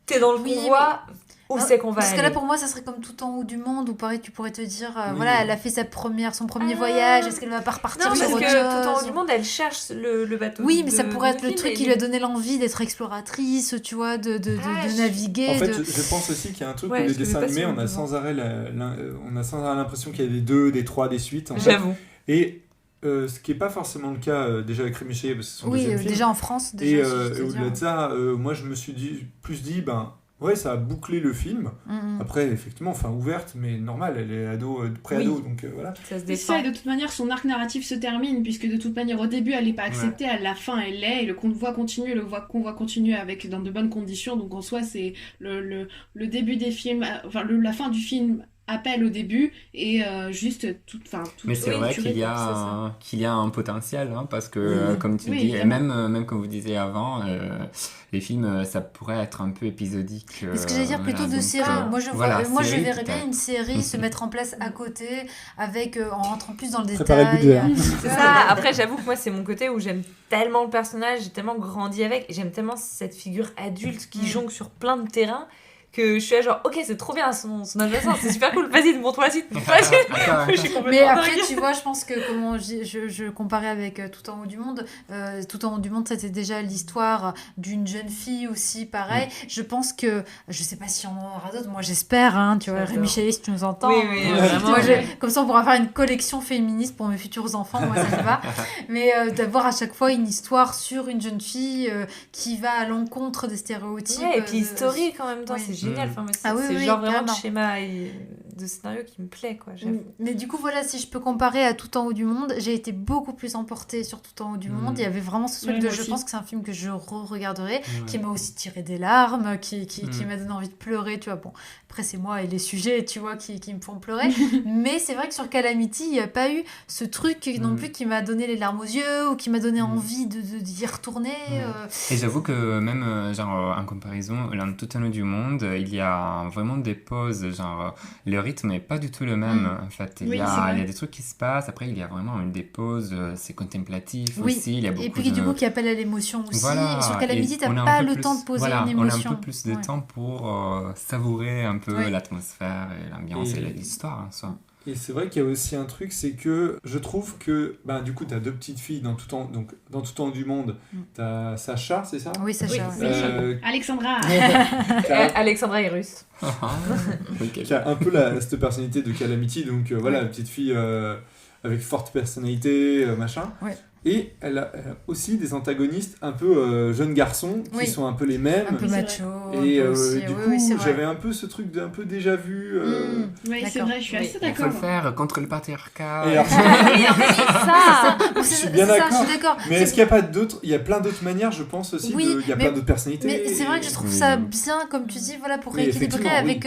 t'es dans le convoi... Où c'est qu'on va Parce aller. que là, pour moi, ça serait comme Tout en haut du monde, où pareil, tu pourrais te dire, voilà, elle a fait son premier voyage, est-ce qu'elle va pas repartir sur autre chose? Non, parce que Tout en haut du monde, elle cherche le bateau. Oui, mais ça pourrait être le truc qui lui a donné l'envie d'être exploratrice, tu vois, de naviguer. En fait, je pense aussi qu'il y a un truc où les dessins animés, on a sans arrêt l'impression qu'il y a des 2, des 3, des suites. J'avoue. Et ce qui n'est pas forcément le cas déjà avec Rémi Chaillet, parce que c'est son deuxième film. Déjà en France. Et au-delà de ça, moi, je me suis dit, ouais, ça a bouclé le film. Après, effectivement, fin ouverte, mais normal, elle est pré-ado, donc voilà. Ça se défend. Et de toute manière, son arc narratif se termine, puisque de toute manière, au début, elle n'est pas acceptée, à la fin, elle l'est, et le convoi continue dans de bonnes conditions. Donc en soi, c'est le début des films, la fin du film appelle au début, et juste tout. Mais c'est vrai qu'il y a un potentiel, hein, parce que, comme tu dis, et même comme vous disiez avant, les films, ça pourrait être un peu épisodique. Mais ce que j'allais dire plutôt de série. Moi, je verrais bien une série se mettre en place à côté, avec en rentrant plus dans le détail. Préparer le budget. C'est ça. Après, j'avoue que moi, c'est mon côté où j'aime tellement le personnage, j'ai tellement grandi avec, et j'aime tellement cette figure adulte qui jongle sur plein de terrains, que je suis là genre, ok, c'est trop bien son adolescence, c'est super cool, vas-y, montre-moi la suite. Mais après, tu vois, je pense que comment je comparais avec Tout en haut du monde, Tout en haut du monde, c'était déjà l'histoire d'une jeune fille aussi, pareil. Je pense que, je sais pas si on en aura d'autres, moi j'espère, hein, tu vois, Rémi Chaillet, si tu nous entends. Oui, vraiment. Moi, comme ça, on pourra faire une collection féministe pour mes futurs enfants, moi ça me va. Mais d'avoir à chaque fois une histoire sur une jeune fille qui va à l'encontre des stéréotypes. Ouais, et puis historique en même temps, c'est génial. Enfin, c'est genre vraiment le schéma de scénario qui me plaît, quoi, j'avoue. Mais du coup, voilà, si je peux comparer à Tout en haut du monde, j'ai été beaucoup plus emportée sur Tout en haut du monde. Il y avait vraiment ce truc je pense que c'est un film que je re-regarderai, qui m'a aussi tiré des larmes, qui m'a donné envie de pleurer, tu vois. Bon, après, c'est moi et les sujets, tu vois, qui me font pleurer. Mais c'est vrai que sur Calamity, il n'y a pas eu ce truc non plus qui m'a donné les larmes aux yeux, ou qui m'a donné envie d'y retourner. Et j'avoue que même, genre, en comparaison, dans Tout en haut du monde, il y a vraiment des pauses, genre, le rythme n'est pas du tout le même, en fait. Il y a des trucs qui se passent, après, il y a vraiment des pauses, c'est contemplatif aussi, il y a beaucoup et puis du coup, qui appelle à l'émotion aussi. Voilà. Et sur Calamity, t'as pas le temps de poser une émotion. On a un peu plus de temps pour savourer un peu l'atmosphère et l'ambiance et l'histoire en soi. Et c'est vrai qu'il y a aussi un truc, c'est que je trouve que, du coup, t'as 2 petites filles dans Tout en haut du monde. T'as Sacha, c'est ça? Oui, Sacha. Alexandra. Alexandra est russe. Qui a un peu cette personnalité de Calamity, donc voilà, petite fille avec forte personnalité, machin. Ouais. Et elle a aussi des antagonistes un peu jeunes garçons qui sont un peu les mêmes. Un peu macho. Et du coup, j'avais un peu ce truc d'un peu déjà vu. Oui, c'est vrai, je suis assez d'accord. Il faut le faire contre le patriarcat. Je suis bien d'accord. Mais est-ce qu'il n'y a pas d'autres... Il y a plein d'autres manières, je pense aussi. Il y a plein d'autres personnalités. Mais c'est vrai que je trouve ça bien, comme tu dis, voilà, pour rééquilibrer avec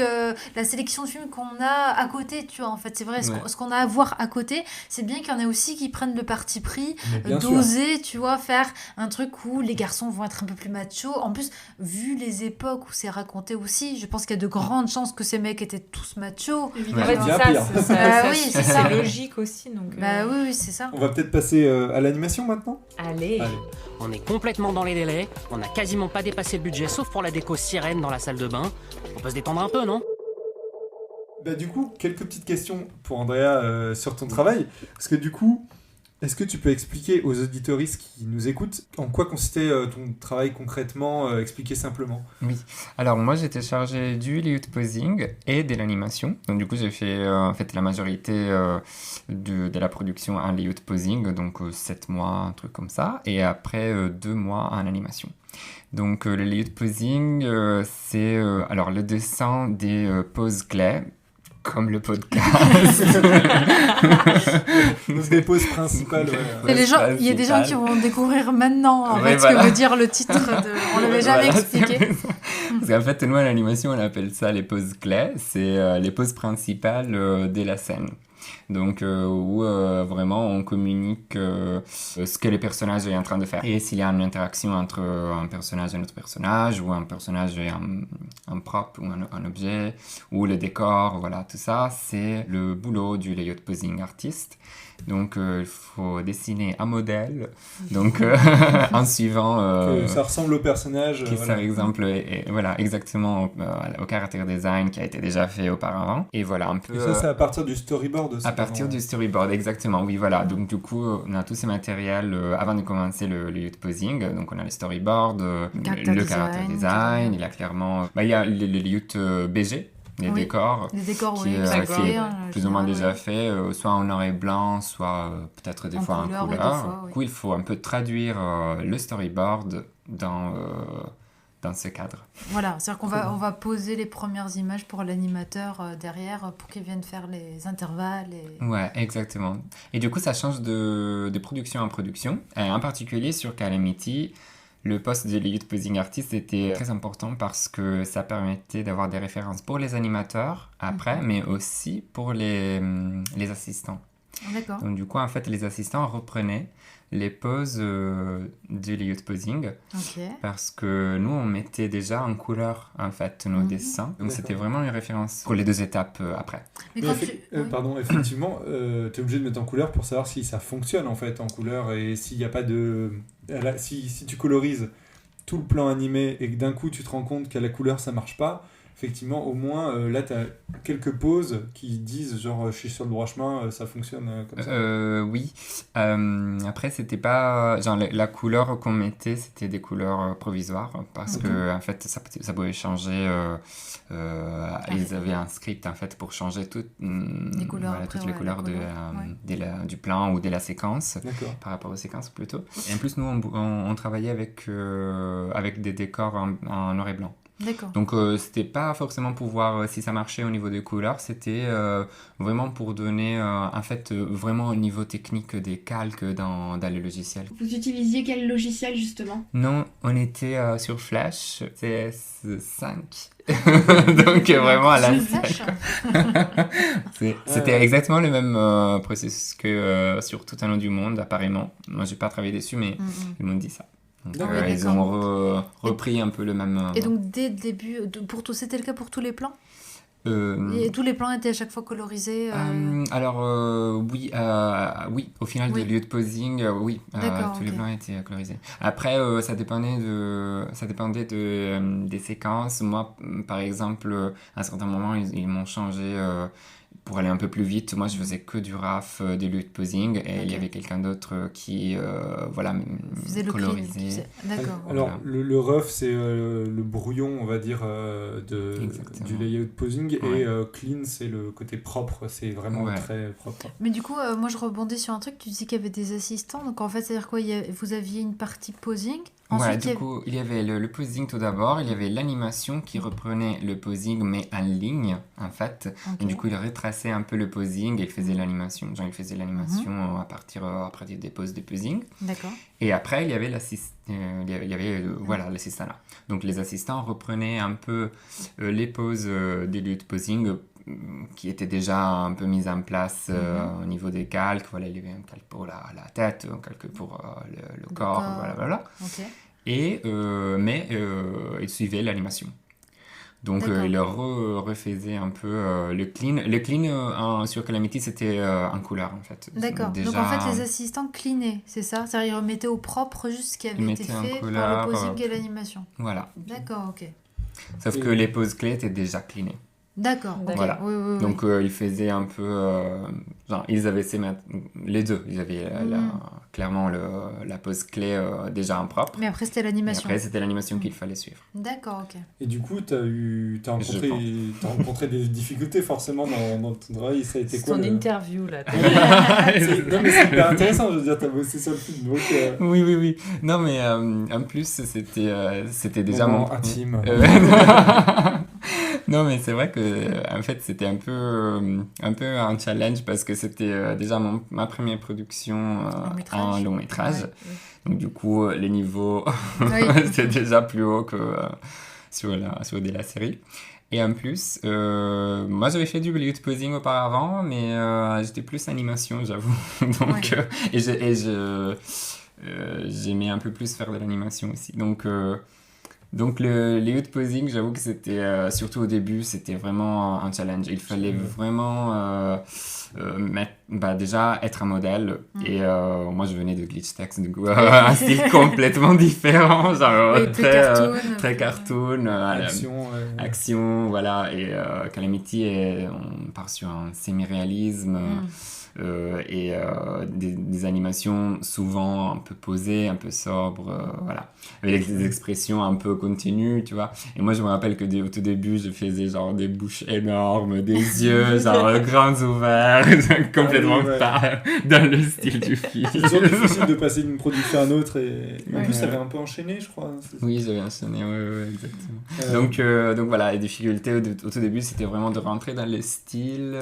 la sélection de films qu'on a à côté, tu vois. En fait, c'est vrai, ce qu'on a à voir à côté, c'est bien qu'il y en ait aussi qui prennent le parti pris Bien sûr. d'oser, tu vois, faire un truc où les garçons vont être un peu plus machos. En plus, vu les époques où c'est raconté aussi, je pense qu'il y a de grandes chances que ces mecs étaient tous machos. Évidemment. En fait, Bien c'est pire. ça, Bah oui, c'est ça. c'est logique aussi. Donc, Bah oui, c'est ça. On va peut-être passer à l'animation maintenant. Allez. Allez. On est complètement dans les délais, on n'a quasiment pas dépassé le budget, sauf pour la déco sirène dans la salle de bain. On peut se détendre un peu, non? Bah du coup, quelques petites questions pour Andrea sur ton travail. Parce que du coup, est-ce que tu peux expliquer aux auditoristes qui nous écoutent en quoi consistait ton travail concrètement, expliquer simplement? Oui, alors moi j'étais chargé du layout posing et de l'animation. Donc du coup j'ai fait en fait la majorité de la production en layout posing, donc 7 mois, un truc comme ça, et après 2 mois en animation. Donc le layout posing, c'est alors le dessin des poses clés, comme le podcast. Donc des poses principales, ouais. Et les gens, il y a des gens qui vont découvrir maintenant en fait, ce que veut dire le titre. On l'avait jamais expliqué. Parce qu'en fait, nous, à l'animation, on appelle ça les poses clés. C'est les poses principales de la scène. Donc, où vraiment on communique ce que le personnage est en train de faire. Et s'il y a une interaction entre un personnage et un autre personnage, ou un personnage et un prop, ou un objet, ou le décor, voilà, tout ça, c'est le boulot du layout posing artiste. Donc, il faut dessiner un modèle, donc en suivant... que ça ressemble au personnage. Qui, voilà. par exemple, voilà, exactement au character design qui a été déjà fait auparavant. Et voilà, un peu... Et ça, c'est à partir du storyboard aussi. À partir du storyboard, exactement, oui, voilà. Donc, du coup, on a tous ces matériels avant de commencer le layout posing. Donc, on a les storyboards, le character design, il y a clairement... il y a le layout BG, les décors, Les décors, qui oui, est plus ou moins déjà fait, soit en noir et blanc, soit peut-être des fois en couleur. Ouais, des fois, oui. Du coup, il faut un peu traduire le storyboard dans ce cadre. Voilà, c'est-à-dire qu'on va poser les premières images pour l'animateur derrière pour qu'il vienne faire les intervalles. Ouais, exactement. Et du coup, ça change de production en production. Et en particulier sur Calamity, le poste de layout posing artist était très important parce que ça permettait d'avoir des références pour les animateurs après, mais aussi pour les assistants. D'accord. Donc du coup, en fait, les assistants reprenaient les poses du layout posing parce que nous, on mettait déjà en couleur, en fait, nos dessins. Donc c'était vraiment une référence pour les 2 étapes après. Mais pardon, effectivement, tu es obligé de mettre en couleur pour savoir si ça fonctionne, en fait, en couleur, et s'il n'y a pas de... Si tu colorises tout le plan animé et que d'un coup, tu te rends compte qu'à la couleur, ça marche pas, effectivement, au moins, là, tu as quelques poses qui disent, genre, je suis sur le droit chemin, ça fonctionne comme ça. Oui. Après, c'était pas... Genre, la couleur qu'on mettait, c'était des couleurs provisoires, parce que, en fait, ça pouvait changer... ils avaient un script, en fait, pour changer toutes les couleurs du plan ou de la séquence, par rapport aux séquences, plutôt. Et en plus, nous, on travaillait avec des décors en noir et blanc. D'accord. Donc c'était pas forcément pour voir si ça marchait au niveau des couleurs, c'était vraiment pour donner en fait vraiment au niveau technique des calques dans le logiciel. Vous utilisiez quel logiciel justement? Non, on était sur Flash, CS5. Donc vraiment à l'ancienne. C'était exactement le même processus que sur tout un autre du monde apparemment. Moi j'ai pas travaillé dessus mais ils m'ont dit ça. Donc, ils ont repris un peu le même... Et donc, dès le début, c'était le cas pour tous les plans Et tous les plans étaient à chaque fois colorisés Alors, oui, au final de lieu de posing, oui, tous les plans étaient colorisés. Après, ça dépendait des séquences. Moi, par exemple, à un certain moment, ils m'ont changé... pour aller un peu plus vite, moi je faisais que du RAF, des lieux de posing, et il y avait quelqu'un d'autre qui colorisait. D'accord. Alors le RAF c'est le brouillon on va dire du layout posing et clean c'est le côté propre, c'est vraiment très propre. Mais du coup moi je rebondis sur un truc, tu dis qu'il y avait des assistants, donc en fait c'est à dire quoi, vous aviez une partie posing? Ensuite, du coup, il y avait le posing tout d'abord, il y avait l'animation qui reprenait le posing mais en ligne en fait. Et du coup, il retraçait un peu le posing et il faisait l'animation. Genre, il faisait l'animation à partir des poses de posing. D'accord. Et après, il y avait l'assistant là. Donc, les assistants reprenaient un peu les poses des lieux de posing qui était déjà un peu mise en place au niveau des calques. Voilà, il y avait un calque pour la tête, un calque pour le corps, voilà. Ok. Et, mais il suivait l'animation. Donc il refaisait un peu le clean. Le clean sur Calamity, c'était en couleur en fait. D'accord. Déjà, donc en fait, les assistants cleanaient, c'est ça? C'est-à-dire ils remettaient au propre juste ce qui avait été fait par le posing et l'animation. Voilà. D'accord, ok. Sauf que les poses clés étaient déjà cleanées. D'accord. Okay. Voilà. Oui. Donc ils faisaient un peu... genre, ils avaient les deux. Ils avaient clairement la pose clé déjà en propre. Mais après, c'était l'animation. Et après, c'était l'animation qu'il fallait suivre. D'accord, ok. Et du coup, t'as rencontré des difficultés forcément dans ton travail. Ça a été quoi ton interview, là. Non, mais c'est hyper intéressant, je veux dire, t'as bossé sur le film. Donc, Oui. Non, mais en plus, c'était déjà mon... intime. Non, mais c'est vrai que en fait, c'était un peu un challenge parce que c'était déjà ma première production en long métrage. Ouais. Donc du coup, les niveaux c'était déjà plus haut que sur de la série. Et en plus, moi j'avais fait du Bollywood posing auparavant, mais j'étais plus animation, j'avoue. Donc j'aimais un peu plus faire de l'animation aussi. Donc le youth posing, j'avoue que c'était, surtout au début, c'était vraiment un challenge. Il fallait vraiment déjà être un modèle. Et moi, je venais de Glitch Text, du coup, un style complètement différent, genre très cartoon, action, voilà. Et Calamity, on part sur un semi-réalisme. Et des animations souvent un peu posées, un peu sobres, voilà, avec des expressions un peu continues, tu vois. Et moi je me rappelle que au tout début je faisais genre des bouches énormes, des yeux genre grands ouverts, complètement pas dans le style du film. C'est toujours difficile de passer d'une production à une autre et en plus ça avait un peu enchaîné, je crois. Oui, j'avais enchaîné, ouais, exactement. Donc voilà, les difficultés au tout début c'était vraiment de rentrer dans le style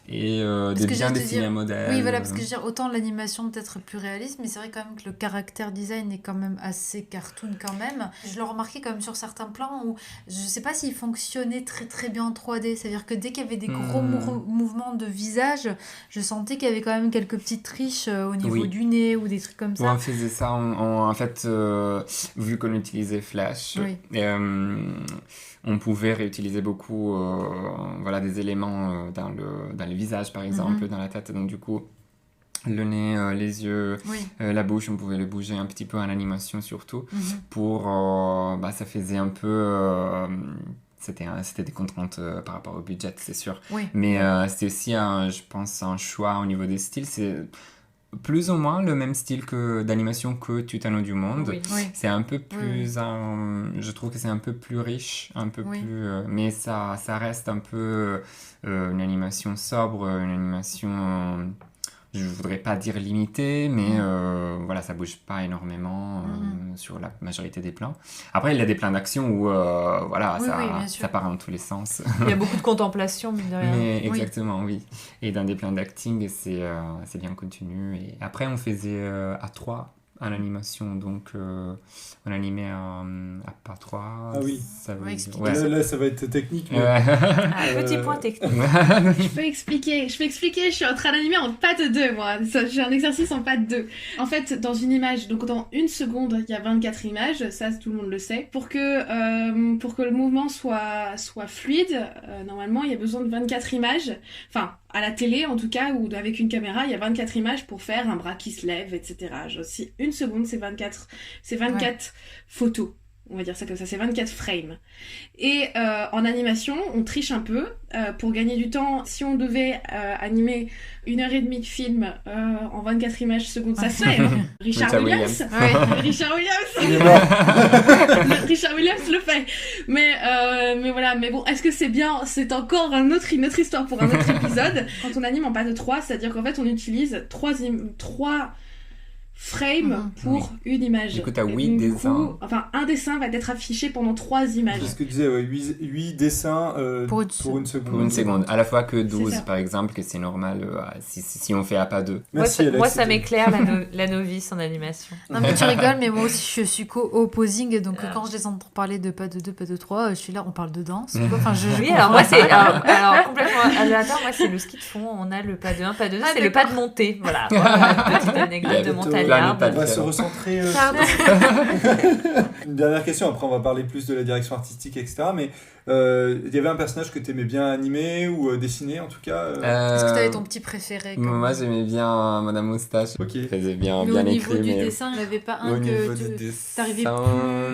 et de bien dessiner un modèle. Oui, voilà, parce que je veux dire, autant l'animation peut-être plus réaliste, mais c'est vrai quand même que le caractère design est quand même assez cartoon quand même. Je le remarquais quand même sur certains plans où je sais pas s'il fonctionnait très très bien en 3D, c'est-à-dire que dès qu'il y avait des gros mouvements de visage, je sentais qu'il y avait quand même quelques petites triches au niveau du nez ou des trucs comme ça. On faisait ça, en fait, vu qu'on utilisait Flash, on pouvait réutiliser beaucoup des éléments dans le visage, par exemple, dans la tête. Donc, du coup, le nez, les yeux, la bouche, on pouvait le bouger un petit peu en animation, surtout, pour... ça faisait un peu... C'était des contraintes par rapport au budget, c'est sûr. Oui. Mais c'était aussi, je pense, un choix au niveau des styles. C'est... plus ou moins le même style d'animation que Tuttano du Monde. Oui. C'est un peu plus... je trouve que c'est un peu plus riche, un peu plus... mais ça reste un peu une animation sobre, une animation... je voudrais pas dire limitée, mais ça bouge pas énormément sur la majorité des plans. Après, il y a des plans d'action où ça part dans tous les sens. Il y a beaucoup de contemplation, mine de rien. Mais exactement, oui. Et dans des plans d'acting, c'est bien continu. Et après, on faisait à 3 en animation, donc on animait à pas 3. Ah oui. Ça veut dire... là, ça va être technique. Mais... petit point technique. Je peux expliquer, je suis en train d'animer en patte 2, moi. J'ai un exercice en patte 2. En fait, dans une image, donc dans une seconde, il y a 24 images, ça tout le monde le sait. Pour que le mouvement soit fluide, normalement, il y a besoin de 24 images. Enfin, à la télé, en tout cas, ou avec une caméra, il y a 24 images pour faire un bras qui se lève, etc. Si une seconde, c'est 24 photos. On va dire ça comme ça, c'est 24 frames. Et en animation, on triche un peu pour gagner du temps. Si on devait animer 1h30 de film en 24 images secondes, ça se fait. Richard Williams. Richard Williams le fait. Mais voilà. Mais bon, est-ce que c'est bien? C'est encore une autre histoire pour un autre épisode. Quand on anime en patte 3, c'est-à-dire qu'en fait, on utilise trois frames pour une image. Du coup, t'as Et 8 donc, du dessins. coup, enfin, un dessin va être affiché pendant 3 images. C'est ce que tu disais, 8 dessins pour une seconde. Pour une seconde. À la fois que 12, ça. par exemple, que c'est normal si on fait à pas 2. Merci, moi, Alex, ça c'était- m'éclaire la novice en animation. Non mais tu rigoles, mais moi aussi je suis co-opposing, donc quand je les entends parler de pas de 2, pas de 3, je suis là, on parle de danse ou quoi. Enfin, je Oui, comprends. alors moi c'est alors complètement aléatoire, moi c'est le ski de fond, on a le pas de 1, pas de 2, Ah, c'est le pas de montée, voilà. Petite anecdote de montagnarde. On va se recentrer. Une dernière question, après on va parler plus de la direction artistique, etc. Mais il y avait un personnage que tu aimais bien animer ou dessiner en tout cas Est-ce que tu avais ton petit préféré comme... Moi, j'aimais bien Madame Moustache. Ok. Elle faisait bien, Mais bien au niveau écrit. du mais... dessin, il n'y avait pas Au un niveau que du tu dessin- arrivais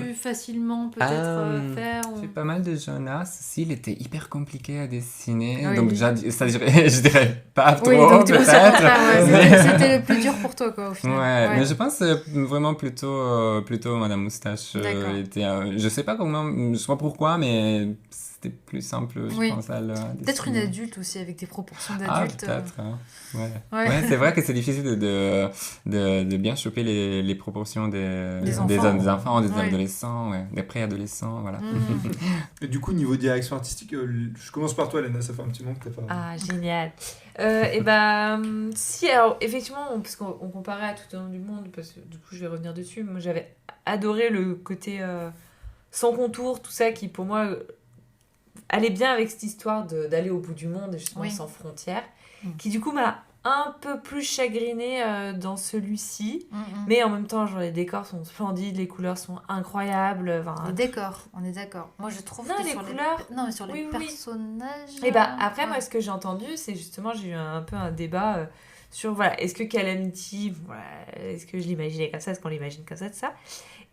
plus facilement peut-être faire ou... J'ai pas mal de Jonas aussi, il était hyper compliqué à dessiner. Oui, donc oui. je dirais pas trop, Oui, donc tu peut-être. c'était le plus dur pour toi quoi au final. Ouais, mais je pense vraiment plutôt Madame Moustache. D'accord. Était, je sais pas comment, je sais pas pourquoi, mais c'était plus simple, je Oui. pense, à le Peut-être une dessiner. adulte aussi avec des proportions Ah, d'adulte. peut-être. Ouais. Ouais. Ouais, c'est vrai que c'est difficile de bien choper les proportions des enfants, des Ouais. adolescents, des préadolescents, voilà. Et du coup, niveau direction artistique, je commence par toi, Léna, ça fait un petit moment que t'as pas. Ah, génial. Et ben, si, alors, effectivement, parce qu'on comparait à Tout au long du monde, parce que du coup, je vais revenir dessus. Moi, j'avais adoré le côté sans contour, tout ça, qui pour moi allait bien avec cette histoire d'aller au bout du monde, et justement Oui. sans frontières, qui du coup m'a un peu plus chagrinée dans celui-ci. Mais en même temps, genre, les décors sont splendides, les couleurs sont incroyables. Les décors, on est d'accord. Moi, je trouve Non, que les sur couleurs. non, mais sur les Oui, oui. personnages. Et bah après moi ce que j'ai entendu c'est justement j'ai eu un peu un débat sur voilà est-ce que Calamity voilà, est-ce que je l'imaginais comme ça, est-ce qu'on l'imagine comme ça.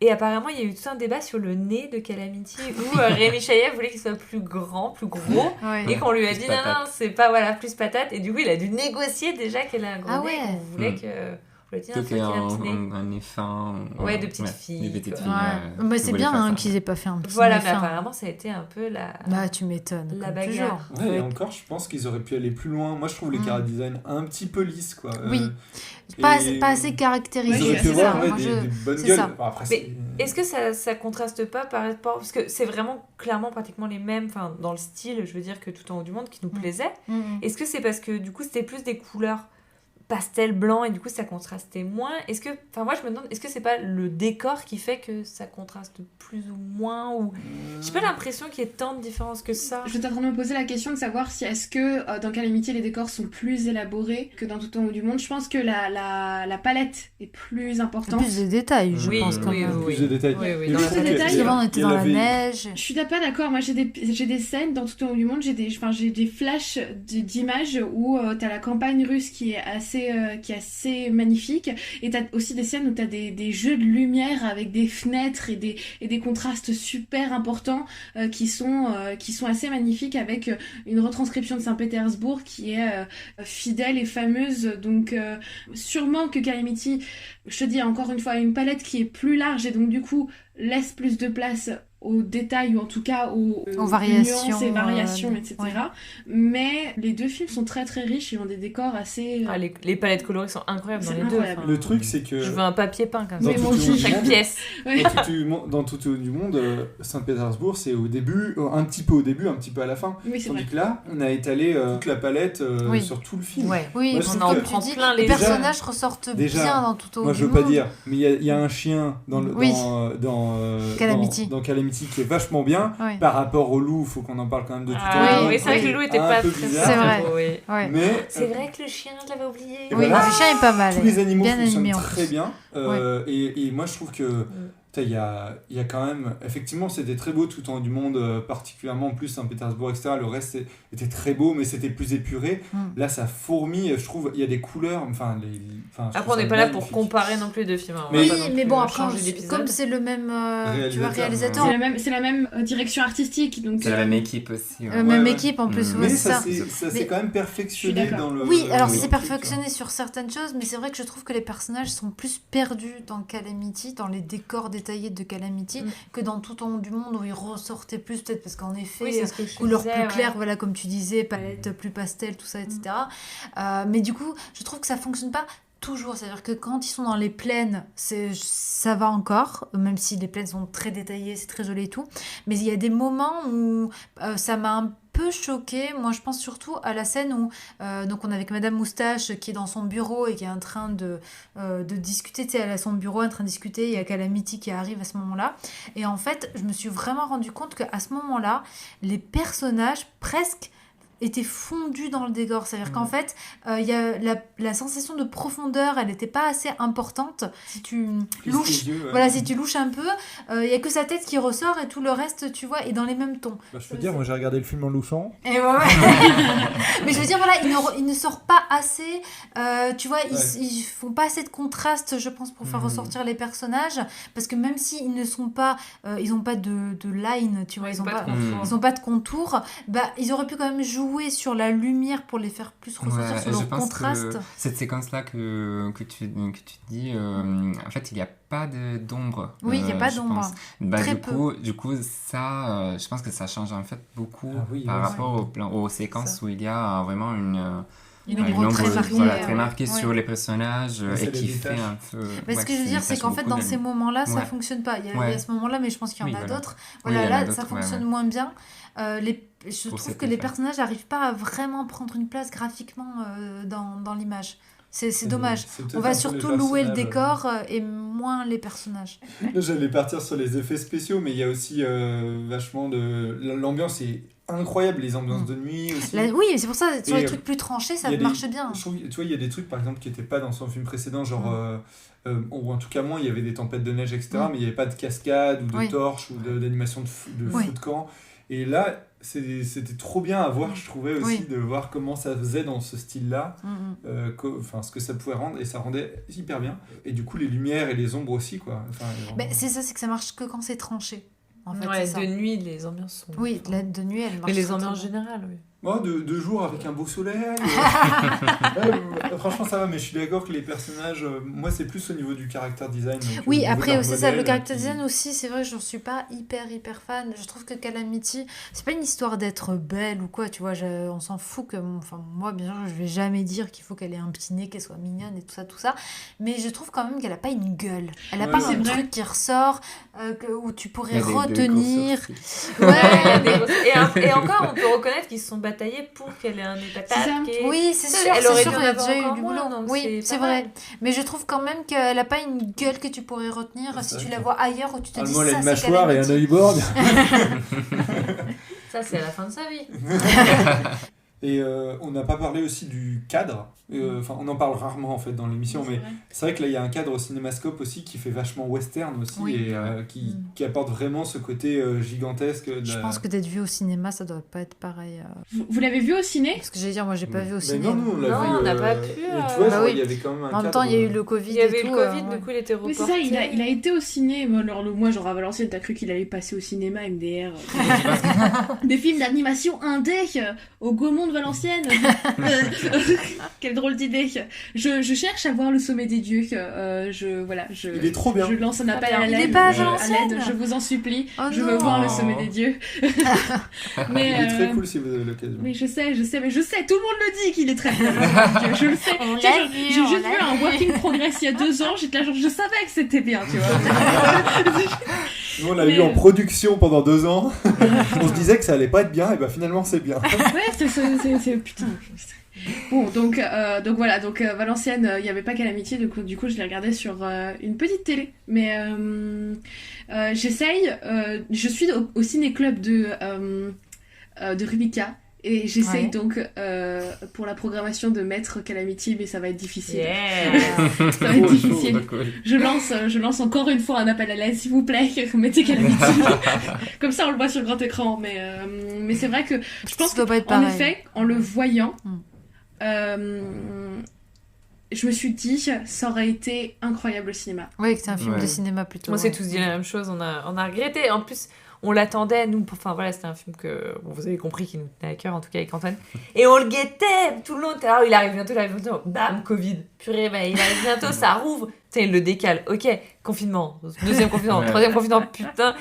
Et apparemment il y a eu tout un débat sur le nez de Calamity où Rémi Chaillet voulait qu'il soit plus grand, plus gros Ouais. et qu'on lui a Plus dit patate. non c'est pas voilà plus patate et du coup il a dû négocier déjà qu'elle a un gros Ah nez ouais. qu'on voulait que on lui a dit non, Plutôt faut qu'il ait un petit nez. un nez fin. Ouais, de petites filles, Des petites quoi. filles. Ouais. Mais c'est bien hein, qu'ils aient pas fait un petit Voilà nez mais fin. apparemment ça a été un peu la Bah tu m'étonnes. la comme bagarre. toujours. Ouais, et encore, je pense qu'ils auraient pu aller plus loin. Moi, je trouve les chara-design un petit peu lisses, quoi. Oui. Pas assez Ils caractérisé. auraient pu c'est ça. avoir Moi, des bonnes c'est gueules. ça. Bon, après, Mais est-ce que ça contraste pas par rapport... Parce que c'est vraiment clairement pratiquement les mêmes, enfin dans le style, je veux dire, que Tout en haut du monde qui nous plaisait. Est-ce que c'est parce que du coup c'était plus des couleurs pastel blanc et du coup ça contrastait moins? Est-ce que... Enfin moi je me demande, est-ce que c'est pas le décor qui fait que ça contraste plus ou moins ou... J'ai pas l'impression qu'il y ait tant de différences que ça. Je suis en train de me poser la question de savoir si est-ce que dans Calamity les décors sont plus élaborés que dans Tout en haut du monde. Je pense que la palette est plus importante. Plus de détails, je pense quand même. Plus de détails. Oui, oui, Mais dans je la trouve palette. qu'il y a- Effectivement, on était il y dans la avait- neige. Je suis pas d'accord. Moi, j'ai des scènes dans Tout au long du monde. J'ai des flashs d'images où t'as la campagne russe qui est assez magnifique. Et t'as aussi des scènes où t'as des jeux de lumière avec des fenêtres et des contrastes super importants qui sont assez magnifiques avec une retranscription de Saint-Pétersbourg qui est fidèle et fameuse. Donc, sûrement que Calamity, je te dis encore une fois, a une palette qui est plus large et donc du coup laisse plus de place aux détails ou en tout cas aux variations, nuances et variations, etc. ouais. Mais les deux films sont très très riches, ils ont des décors assez... Ah, les palettes colorées sont incroyables dans C'est les incroyable. deux. enfin, Le truc, c'est que. Je veux un papier peint comme Dans ça. Tout moi au aussi, long du Chaque monde- pièce. Ouais. Dans tout au du monde, Saint-Pétersbourg, c'est au début, un petit peu au début, un petit peu à la fin. Oui, c'est Tandis vrai. que là, on a étalé toute la palette Oui. sur tout le film. Ouais. Oui, Moi, je on trouve en que- prend plein les les personnages ressortent déjà, bien dans Tout au Moi, du je veux pas monde. dire, mais il y a un chien Oui. dans Calamity. dans Calamity qui est vachement bien. Oui. Par rapport au loup, il faut qu'on en parle quand même de tout Ah, au oui, long. oui, c'est vrai que qui le loup est était un pas peu très bizarre. C'est vrai. Oui. Ouais. Mais C'est vrai que le chien, je l'avais oublié. Et Oui, voilà. le chien est pas mal. tous les animaux bien fonctionnent animé en très plus. bien. Et moi, je trouve que il y a quand même... Effectivement, c'était très beau tout en haut du monde, particulièrement en plus Saint-Pétersbourg, etc. Le reste était très beau, mais c'était plus épuré. Là, ça fourmille, je trouve. Il y a des couleurs. Je Après, trouve on n'est ça pas là pour magnifique. comparer non plus les deux films. hein. On Mais- va pas Oui, non mais plus bon, après, changer d'épisode. comme c'est le même tu vois, Réalisateur. réalisateur, C'est la même direction artistique. Donc, C'est la même équipe aussi. ouais. même ouais. équipe en plus, Mm. ouais, Mais c'est ça ça. s'est Mais- quand même Je perfectionné suis d'accord. dans le... Oui, alors le c'est truc, perfectionné sur certaines choses, mais c'est vrai que je trouve que les personnages sont plus perdus dans Calamity, dans les décors détaillés de Calamity, que dans Tout en haut du monde où ils ressortaient plus, peut-être parce qu'en effet, Oui, c'est ce que je couleurs disais, plus ouais. claires, voilà, comme tu disais, palette plus pastel, tout ça, etc. Mais du coup, je trouve que ça fonctionne pas toujours. C'est-à-dire que quand ils sont dans les plaines, ça va encore, même si les plaines sont très détaillées, c'est très joli et tout. Mais il y a des moments où ça m'a un peu choquée. Moi, je pense surtout à la scène où donc on est avec Madame Moustache qui est dans son bureau et qui est en train de discuter. Tu sais, elle est à son bureau en train de discuter. Il y a Calamity qui arrive à ce moment-là. Et en fait, je me suis vraiment rendu compte qu'à ce moment-là, les personnages presque étaient fondus dans le décor. C'est-à-dire qu'en fait, il y a la sensation de profondeur, elle n'était pas assez importante. Si tu louches, voilà, si tu louches un peu, il y a que sa tête qui ressort et tout le reste, tu vois, est dans les mêmes tons. Bah, je peux dire, moi j'ai regardé le film en louchant. Et ouais. Mais je veux dire, voilà, il ne sort pas assez, tu vois, ils font pas assez de contraste, je pense, pour faire ressortir les personnages, parce que même s'ils ne sont pas, ils n'ont pas de line, tu vois, ils n'ont pas de contour, bah, ils auraient pu quand même jouer sur la lumière pour les faire plus ressortir sur leur contraste. Que cette séquence-là que tu dis, en fait, il n'y a pas d'ombre. Oui, il n'y a pas d'ombre. Bah, Très du coup, ça, je pense que ça change en fait beaucoup par rapport aux séquences où il y a vraiment une ombre très marquée sur les personnages et qui fait un peu... Mais ce que je veux dire, c'est qu'en fait, dans ces moments-là, ça ne fonctionne pas. Il y a ce moment-là, mais je pense qu'il y en a d'autres. Voilà, là, ça fonctionne moins bien. Je trouve que les personnages n'arrivent pas à vraiment prendre une place graphiquement dans l'image. C'est dommage. On va surtout louer le décor et moins les personnages. J'allais partir sur les effets spéciaux, mais il y a aussi vachement de... L'ambiance est incroyable, les ambiances de nuit aussi. Oui, c'est pour ça, sur les trucs plus tranchés, ça marche bien. Je trouve, tu vois, il y a des trucs, par exemple, qui n'étaient pas dans son film précédent, genre... ou en tout cas, moins, il y avait des tempêtes de neige, etc., mais il n'y avait pas de cascade, ou de torches, ou d'animation de feu de camp. Et là... C'était trop bien à voir, je trouvais aussi, de voir comment ça faisait dans ce style-là, ce que ça pouvait rendre, et ça rendait hyper bien. Et du coup, les lumières et les ombres aussi, quoi. Enfin, vraiment... c'est ça, c'est que ça marche que quand c'est tranché. En fait, ouais, c'est ça. De nuit, les ambiances sont... Oui, de nuit, elles marchent. Mais les ambiances générales, oui. Oh, de jour avec un beau soleil. Franchement, ça va, mais je suis d'accord que les personnages, moi, c'est plus au niveau du character design. Oui, après, c'est ça, le character design aussi, c'est vrai, je ne suis pas hyper fan. Je trouve que Calamity, c'est pas une histoire d'être belle ou quoi, tu vois, on s'en fout que, moi, bien sûr, je vais jamais dire qu'il faut qu'elle ait un petit nez, qu'elle soit mignonne et tout ça, mais je trouve quand même qu'elle a pas une gueule. Elle a pas un truc qui ressort, où tu pourrais retenir. Et encore, on peut reconnaître qu'ils se sont bataillés pour qu'elle ait un épatate. Oui, c'est sûr, elle aurait il y a déjà eu du boulot. Donc oui, c'est vrai. Mais je trouve quand même qu'elle n'a pas une gueule que tu pourrais retenir si tu la vois ailleurs où tu te dis ça, elle a une c'est mâchoire et un œil borgne. Ça, c'est à la fin de sa vie. Et on n'a pas parlé aussi du cadre. On en parle rarement en fait dans l'émission, mais c'est vrai que là il y a un cadre au cinémascope aussi qui fait vachement western aussi et qui apporte vraiment ce côté gigantesque. Je pense que d'être vu au cinéma, ça doit pas être pareil. Vous l'avez vu au ciné ? Parce que j'allais dire, moi j'ai pas vu au ciné. Non, on l'a vu. On n'a pas pu. Tu vois, il y avait quand même un cadre. En même temps, il y a eu le Covid. Il y avait le Covid, du coup il était reporté. Mais c'est ça, il a été au ciné. Alors, moi, genre à Valenciennes, t'as cru qu'il allait passer au cinéma MDR. Des films d'animation indé au Gaumont de Valenciennes. Quelle drôle d'idée. Je cherche à voir Le Sommet des Dieux. Il est trop bien. Je lance un appel à l'aide. Il est pas à Valenciennes. Je vous en supplie. Je veux voir Le Sommet des Dieux. Mais, il est très cool si vous avez l'occasion. Mais je sais. Tout le monde le dit qu'il est très cool. Je le sais. J'ai juste vu un working progress il y a 2 ans. J'étais là, genre, je savais que c'était bien, tu vois. Nous, on l'a eu en production pendant 2 ans. On se disait que ça allait pas être bien, et ben finalement c'est bien. Ouais, c'est putain. Bon, donc voilà, Valenciennes, il n'y avait pas Calamity, du coup je l'ai regardé sur une petite télé. Mais j'essaye, je suis au ciné-club de Rubica. Et j'essaye donc pour la programmation de mettre Calamity, mais ça va être difficile. Ça va être difficile. Je lance encore une fois un appel à l'aide, s'il vous plaît, mettez Calamity. Comme ça on le voit sur le grand écran. Mais c'est vrai que je pense qu'en effet, en le voyant, je me suis dit, ça aurait été incroyable au cinéma. Oui, que c'est un film de cinéma plutôt. On s'est tous dit la même chose, on a regretté. En plus, on l'attendait, nous, enfin voilà, c'était un film que vous avez compris qui nous tenait à cœur, en tout cas avec Antoine. Et on le guettait tout le long. Alors, il arrive bientôt, bam, Covid. Purée, il arrive bientôt, ça rouvre. il le décale. Ok, confinement. Deuxième confinement. Ouais. Troisième confinement. Putain.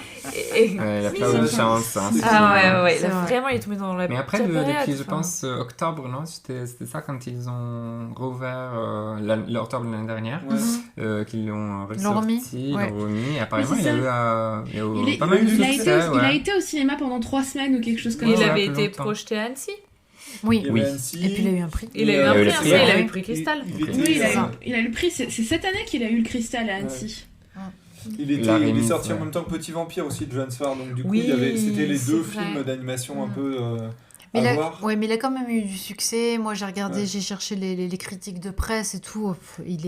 Il a pas eu de chance. Hein, ouais. C'est Là, vrai. vraiment, il est tombé dans la Mais après, pire période, depuis, je enfin. pense, octobre, non? C'était ça quand ils ont rouvert l'octobre de l'année dernière, qu'ils l'ont remis. ressorti, l'ont remis. Apparemment, Oui, c'est il y a eu pas mal de il a succès. été, il a été au cinéma pendant 3 semaines ou quelque chose comme Il ça. avait un peu été longtemps. projeté à Annecy. Oui. Il y avait Annecy. Et puis il a eu un prix. Il a eu un prix, prix, il a eu ouais. le prix Cristal. Oui, il a eu le prix. C'est cette année qu'il a eu le Cristal à Annecy. Il est sorti en même temps que Petit Vampire aussi de Johannes Farr, donc du coup c'était les deux films d'animation un peu Mais à il, voir. mais il a quand même eu du succès. Moi, j'ai regardé, j'ai cherché les critiques de presse et tout. Il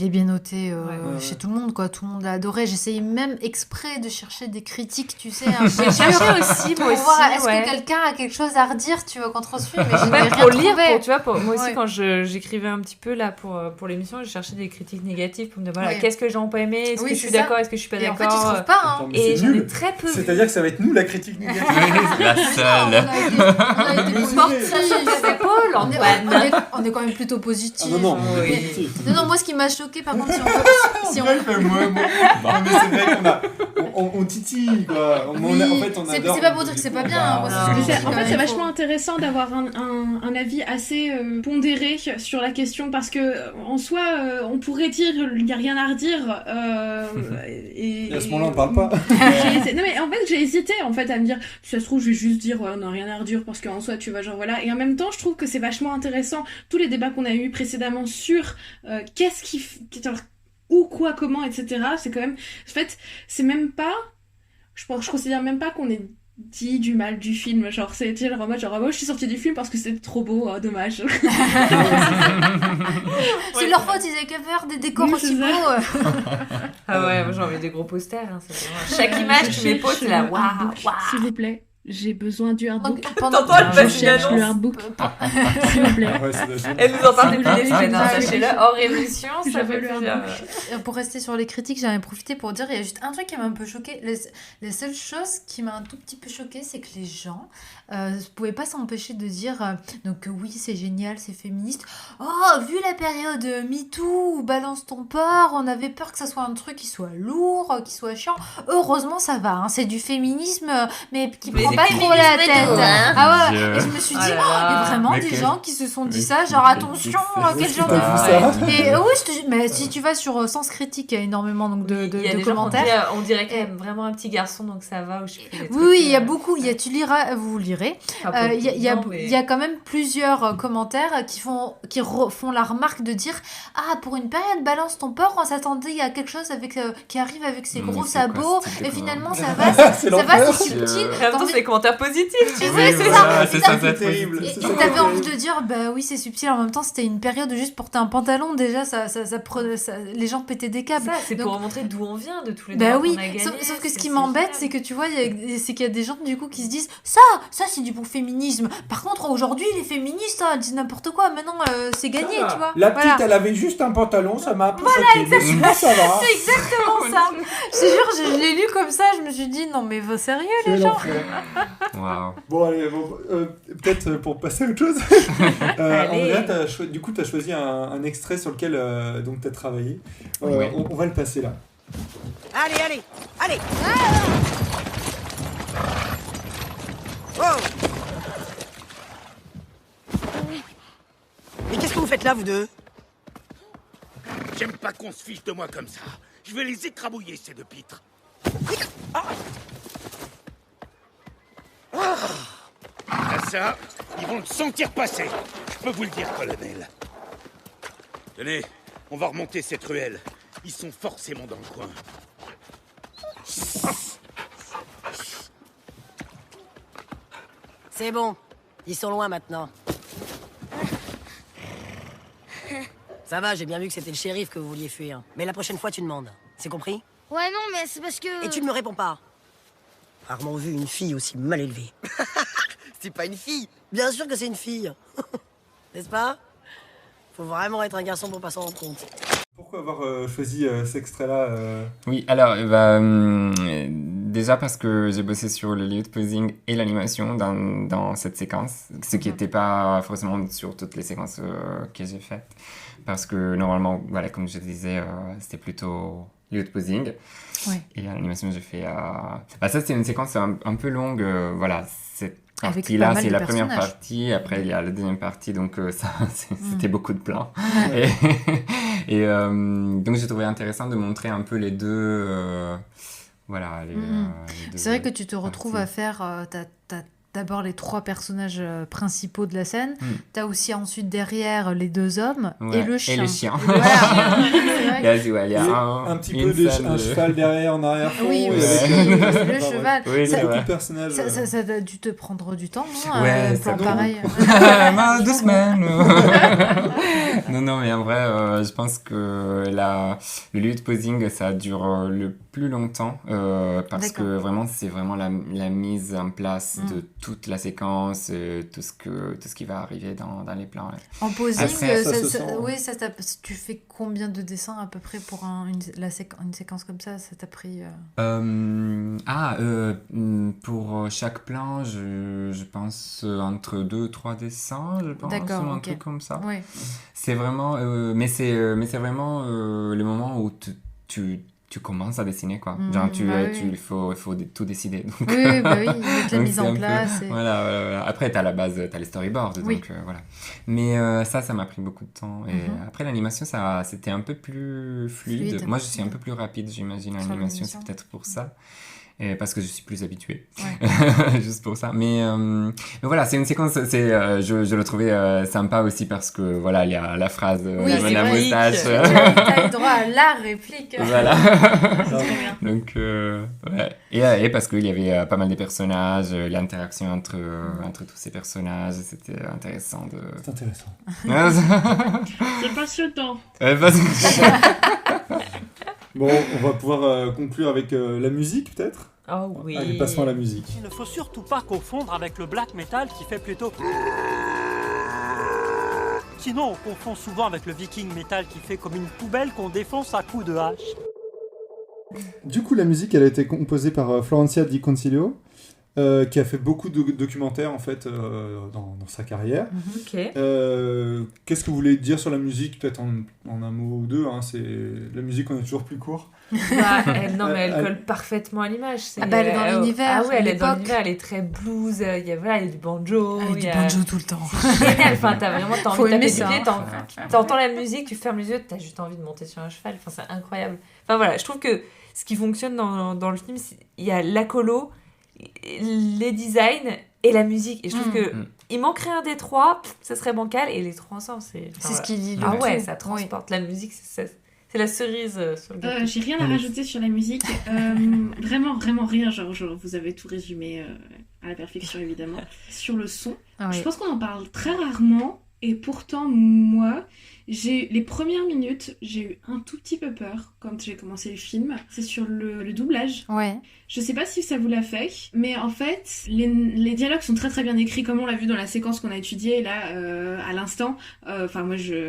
est bien noté chez tout le monde, quoi. Tout le monde l'a adoré. J'essayais même exprès de chercher des critiques, tu sais, un peu J'ai cherché aussi, pour moi voir aussi, est-ce ouais. que quelqu'un a quelque chose à redire, tu vois, contre ce film. Mais je n'ai Même rien pour lire, trouvé. tu vois, moi aussi Ouais. quand j'écrivais un petit peu là pour l'émission, j'ai cherché des critiques négatives pour me dire voilà, Ouais. qu'est-ce que les gens ont pas aimé, est-ce Oui, que je suis c'est ça. d'accord, est-ce que je suis pas Et en d'accord. fait, ils trouvent pas, hein. Attends, mais Et c'est j'en ai nul. très peu vu. C'est-à-dire que ça va être nous la critique négative. La seule. On a été Sportif des épaules, Antoine. on est quand même plutôt positif. Ah non, Oui. positif. Non, moi, ce qui m'a choqué, par contre, si on Ouais, mais c'est vrai qu'on titille, quoi. En fait, on c'est adore. pas pour dire que c'est pas bien. hein. Moi, c'est ce que je dis, En quand fait, même, c'est il vachement faut- intéressant d'avoir un avis assez pondéré sur la question parce que en soi, on pourrait dire il n'y a rien à redire. Et à ce moment-là, on parle pas. Non mais en fait, j'ai hésité en fait à me dire si ça se trouve, je vais juste dire ouais, on n'a rien à redire parce qu'en soi, tu vois, genre voilà. Et en même temps, je trouve que c'est vachement intéressant tous les débats qu'on a eu précédemment sur qu'est-ce qui, où, quoi, comment, etc. C'est quand même, en fait, c'est même pas, je considère même pas qu'on ait dit du mal du film, genre c'est genre en mode genre moi je suis sortie du film parce que c'était trop beau, oh, dommage. C'est leur faute, ils avaient qu'à faire des décors Oui, aussi c'est beaux. ça. Ah ouais, moi j'ai envie des gros posters. Hein, c'est vraiment... Chaque image que tu mets pose, c'est là waouh, S'il vous plaît, j'ai besoin du hardbook. T'entends, elle Je passe une cherche le annonce. hardbook. S'il vous plaît. Ouais, ça doit être- Elle nous en parle depuis des semaines, hein, Ah, sachez-le, hors émission, Je ça veux fait le plusieurs... handbook. Pour rester sur les critiques, j'en ai profité pour dire, il y a juste un truc qui m'a un peu choqué. Les seules choses qui m'a un tout petit peu choqué, c'est que les gens ne pouvaient pas s'empêcher de dire donc oui, c'est génial, c'est féministe. Oh, vu la période MeToo ou Balance ton porc, on avait peur que ça soit un truc qui soit lourd, qui soit chiant. Heureusement, ça va. Hein, c'est du féminisme, mais qui Mais prend des pas trop la féminismes et tête. tout, hein. Ah ouais. Dieu. Et je me suis dit, Oh là il y a là. vraiment Mais des quel- gens qui se sont dit mais ça, qui- genre quel- attention, quel- quel genre T'as de... vu ça Et oui, je te dis, mais si tu vas sur Sens Critique, il y a énormément donc, de Il y a des gens commentaires. on dirait qu'elle est vraiment un petit garçon, donc ça va. Ou je sais plus, des trucs, Oui, il y a beaucoup, tu liras, vous lirez. enfin, pas Il y a beaucoup, mais- il y a quand même plusieurs commentaires qui font la remarque de dire ah, pour une période Balance ton porc, on s'attendait à quelque chose avec qui arrive avec ses Mais gros c'est quoi sabots ce type de et finalement ça commentaire va, C'est ça va, l'enfer. c'est subtil. En même temps, c'est des commentaires positifs, tu sais, Oui, c'est voilà, ça. c'est ça, C'est c'est terrible. Et C'est ça qui est t'avais envie terrible. de dire bah oui, c'est subtil, en même temps c'était une période où juste porter un pantalon déjà les gens pétaient des câbles. Ça, c'est Donc, pour montrer d'où on vient, de tous les bah droits oui, qu'on a gagnés. sauf que ce qui c'est m'embête, génial. c'est que tu vois, c'est qu'il y a des gens du coup qui se disent ça c'est du bon féminisme. Par contre, aujourd'hui, les féministes disent n'importe quoi. Maintenant, c'est gagné, Ça va. tu vois. La petite, Voilà. elle avait juste un pantalon, ça m'a un peu choqué. Mais sinon, ça va. C'est exactement ça. Je te jure, je l'ai lu comme ça, je me suis dit non mais sérieux C'est les gens. l'enfer. Waouh. Bon, allez, peut-être pour passer à autre chose. Allez. Andrea, du coup, tu as choisi un extrait sur lequel tu as travaillé. Oui. On va le passer là. Allez, allez, allez. Oh. Mais qu'est-ce que vous faites là, vous deux? J'aime pas qu'on se fiche de moi comme ça. Je vais les écrabouiller, ces deux pitres. Ah, ça, ils vont le sentir passer. Je peux vous le dire, colonel. Tenez, on va remonter cette ruelle. Ils sont forcément dans le coin. C'est bon, ils sont loin maintenant. Ça va, j'ai bien vu que c'était le shérif que vous vouliez fuir. Mais la prochaine fois, tu demandes. C'est compris? Ouais, non, mais c'est parce que... Et tu ne me réponds pas. Rarement vu une fille aussi mal élevée. C'est pas une fille. Bien sûr que c'est une fille. N'est-ce pas? Faut vraiment être un garçon pour pas s'en rendre compte. Pourquoi avoir choisi cet extrait-là Oui, alors, déjà parce que j'ai bossé sur le lieu de posing et l'animation dans cette séquence, ce qui n'était pas forcément sur toutes les séquences que j'ai faites. Parce que normalement, voilà, comme je disais, c'était plutôt lieu de posing. Ouais. Et l'animation, j'ai fait... ça, c'est une séquence un peu longue. Voilà, cette Avec partie-là, pas mal c'est de la première personnages. partie. Après, il y a la deuxième partie. Donc, c'était beaucoup de plans. Ouais. Et donc, j'ai trouvé intéressant de montrer un peu les deux... voilà, les deux C'est vrai que tu te retrouves parties. à faire... t'as d'abord les 3 personnages principaux de la scène. T'as aussi ensuite derrière les 2 hommes Ouais, et le chien. Et le chien. Voilà. C'est vrai que- Il y a un petit peu un cheval derrière en arrière-fond. Oui, et aussi, avec, le cheval. Oui, Ça- c'est beaucoup vrai. de personnages. Ça a dû te prendre du temps, non? Ouais, Un ça plan prend- pareil. 2 semaines. Non, mais en vrai, je pense que le lieu de posing, ça dure le plus longtemps parce D'accord. que vraiment, c'est vraiment la mise en place de toute la séquence, tout ce qui va arriver dans les plans. Ouais. En posing, Après, ça se sent. oui, tu fais combien de dessins à peu près pour une séquence comme ça? Ça t'a pris... Pour chaque plan, je pense entre 2-3 dessins, je pense, D'accord, ou un ok. truc comme ça. Ouais. C'est vraiment, mais c'est vraiment le moment où tu commences à dessiner, quoi. Genre, il faut tout décider. Donc, Oui, bah oui, mettre la donc mise c'est en un peu- place. Voilà. Après, t'as la base, t'as les storyboards, Oui. donc voilà. Mais ça m'a pris beaucoup de temps. Et après, l'animation, c'était un peu plus fluide. Moi, je suis un peu plus rapide, j'imagine, en Sur animation, l'animation. c'est peut-être pour ça. Et parce que je suis plus habitué, Ouais. juste pour ça. Mais voilà, c'est une séquence, je le trouvais sympa aussi parce que voilà, il y a la phrase Oui, la c'est bonne vrai. moustache. T'as eu droit à la réplique. Voilà. C'est très bien. Donc, ouais. Et parce qu'il y avait pas mal de personnages, l'interaction entre tous ces personnages, c'était intéressant de... C'est intéressant. C'est passionnant. Bon, on va pouvoir conclure avec la musique, peut-être. Oh oui. Allez, passons à la musique. Il ne faut surtout pas confondre avec le black metal qui fait plutôt... Sinon, on confond souvent avec le viking metal qui fait comme une poubelle qu'on défonce à coups de hache. Du coup, la musique, elle a été composée par Florencia Di Concilio, qui a fait beaucoup de documentaires, en fait, dans sa carrière. Ok. Qu'est-ce que vous voulez dire sur la musique, peut-être en un mot ou deux, hein, la musique, on est toujours plus court. Bah, elle colle parfaitement à l'image. Elle est dans l'univers. Ah ouais, elle est dans l'époque. l'univers, elle est très blues. Il y a du banjo. Il y a du banjo tout le temps. C'est génial. Enfin, t'as envie Faut de taper aimer du ça, pied. hein. T'entends la musique, tu fermes les yeux, t'as juste envie de monter sur un cheval. Enfin, c'est incroyable. Enfin voilà, je trouve que ce qui fonctionne dans le film, il y a la colo, les designs et la musique. Et je trouve que il manquerait un des 3, ça serait bancal. Et les 3 ensemble, c'est Ce qui lie le Ah ouais, tout. ça transporte. La musique, c'est la cerise sur le gâteau. J'ai rien à rajouter sur la musique. Vraiment rien. Genre, vous avez tout résumé à la perfection, évidemment. Sur le son, je pense qu'on en parle très rarement. Et pourtant, moi, les premières minutes, j'ai eu un tout petit peu peur quand j'ai commencé le film. C'est sur le doublage. Ouais. Je sais pas si ça vous l'a fait, mais en fait, les dialogues sont très très bien écrits, comme on l'a vu dans la séquence qu'on a étudiée là, à l'instant. Enfin, moi, j'adore.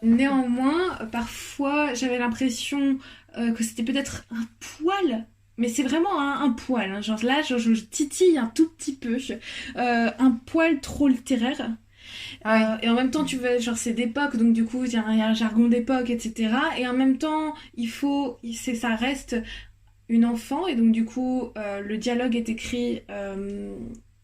Néanmoins, parfois, j'avais l'impression que c'était peut-être un poil... Mais c'est vraiment un poil, hein. Genre là, je titille un tout petit peu, un poil trop littéraire. Et en même temps, tu vois, genre c'est d'époque, donc du coup, il y a un jargon d'époque, etc. Et en même temps, ça reste une enfant, et donc du coup, le dialogue est écrit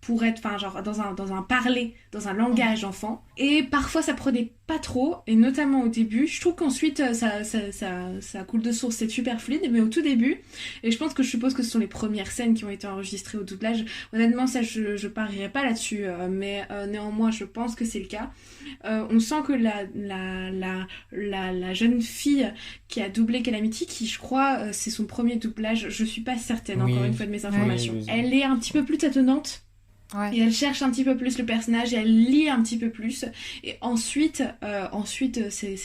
pour être, enfin, genre dans un parler, dans un langage enfant. Et parfois, ça prenait pas trop, et notamment au début. Je trouve qu'ensuite, ça coule de source, c'est super fluide, mais au tout début, et je pense que je suppose que ce sont les premières scènes qui ont été enregistrées au doublage. Honnêtement, ça, je parierais pas là-dessus, mais néanmoins, je pense que c'est le cas. On sent que la jeune fille qui a doublé Calamity, qui je crois, c'est son premier doublage, je suis pas certaine, encore une fois, de mes informations. Oui. Elle est un petit peu plus tâtonnante. Ouais. Et elle cherche un petit peu plus le personnage, et elle lit un petit peu plus. Et ensuite c'est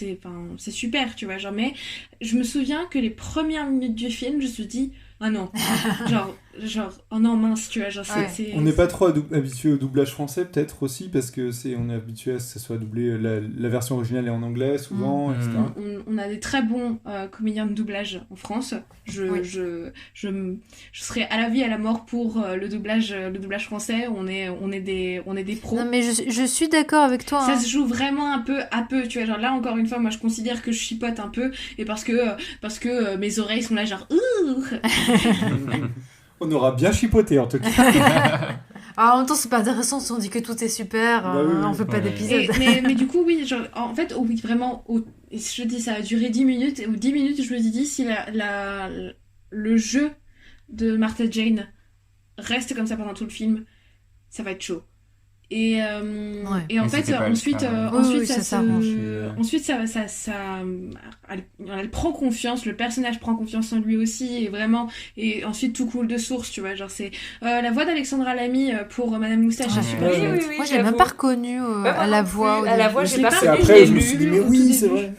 super, tu vois. Genre, mais je me souviens que les premières minutes du film, je me suis dit, ah non, genre, genre, oh non, mince, tu vois, genre, Ouais. On n'est pas trop habitué au doublage français, peut-être aussi, parce que on est habitué à ce que ça soit doublé, la version originale est en anglais souvent, etc. On a des très bons comédiens de doublage en France. Je serais à la vie, à la mort pour le doublage français. On est des pros. Non, mais je suis d'accord avec toi. Ça se joue vraiment un peu à peu, tu vois. Genre là, encore une fois, moi je considère que je chipote un peu, et parce que mes oreilles sont là, genre ouh. On aura bien chipoté en tout cas. En même temps, c'est pas intéressant si on dit que tout est super, on fait pas d'épisode. Mais du coup, oui, genre, en fait, oui, vraiment, je dis ça a duré 10 minutes, et aux 10 minutes, je me suis dit, si le jeu de Martha Jane reste comme ça pendant tout le film, ça va être chaud. Et en fait, ensuite, elle prend confiance, le personnage prend confiance en lui aussi, et ensuite tout coule de source, tu vois, genre c'est la voix d'Alexandra Lamy pour Madame Moustache est super chouette. Moi, j'ai même pas reconnu à la voix. À la voix, j'ai pas reconnu. Après, je me suis dit, mais oui, c'est vrai.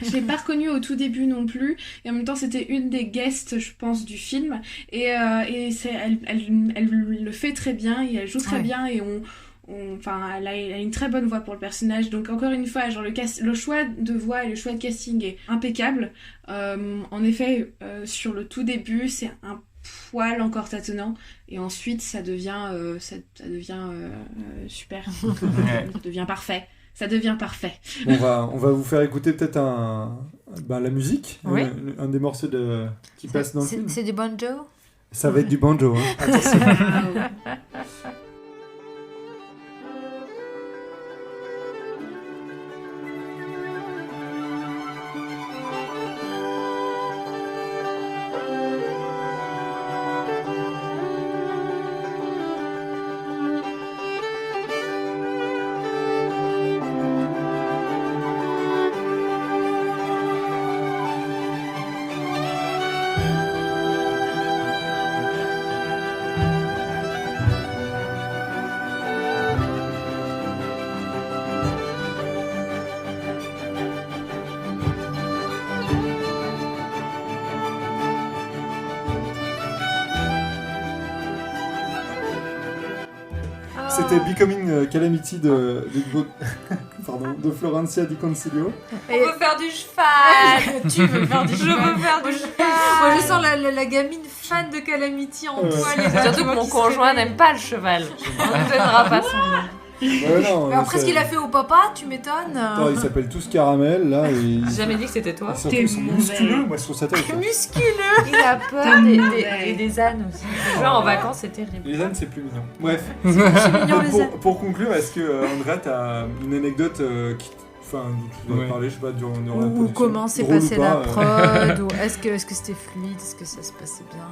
Je l'ai pas reconnue au tout début non plus, et en même temps, c'était une des guests, je pense, du film, et elle le fait très bien, et elle joue très bien, et elle a une très bonne voix pour le personnage. Donc encore une fois, genre le choix de voix et le choix de casting est impeccable. En effet, sur le tout début, c'est un poil encore tâtonnant, et ensuite ça devient super. Ça devient parfait. Ça devient parfait. On va vous faire écouter peut-être la musique, Oui. un des morceaux qui passe dans le film. C'est du banjo. Ça va être du banjo, hein. Attention. C'était Becoming Calamity de Florencia Di Concilio. On veut faire du cheval. Tu veux faire du cheval. Je veux faire du cheval. Moi, je sens la gamine fan de Calamity en toi. Surtout que mon conjoint n'aime pas le cheval. On ne donnera pas son nom. Non, mais après ce qu'il a fait au papa, tu m'étonnes. Attends, ils s'appellent tous Caramel là. J'ai jamais dit que c'était toi. Ils sont musculeux, moi je trouve ça top. Musculeux. Il a peur des ânes aussi. Genre en vacances, c'est terrible. Les ânes, c'est plus mignon. Bref. Pour conclure, est-ce que Andrea, t'as une anecdote dont tu dois parler, je sais pas, durant la production, ou comment s'est passée la prod, ou est-ce que c'était fluide, est-ce que ça se passait bien?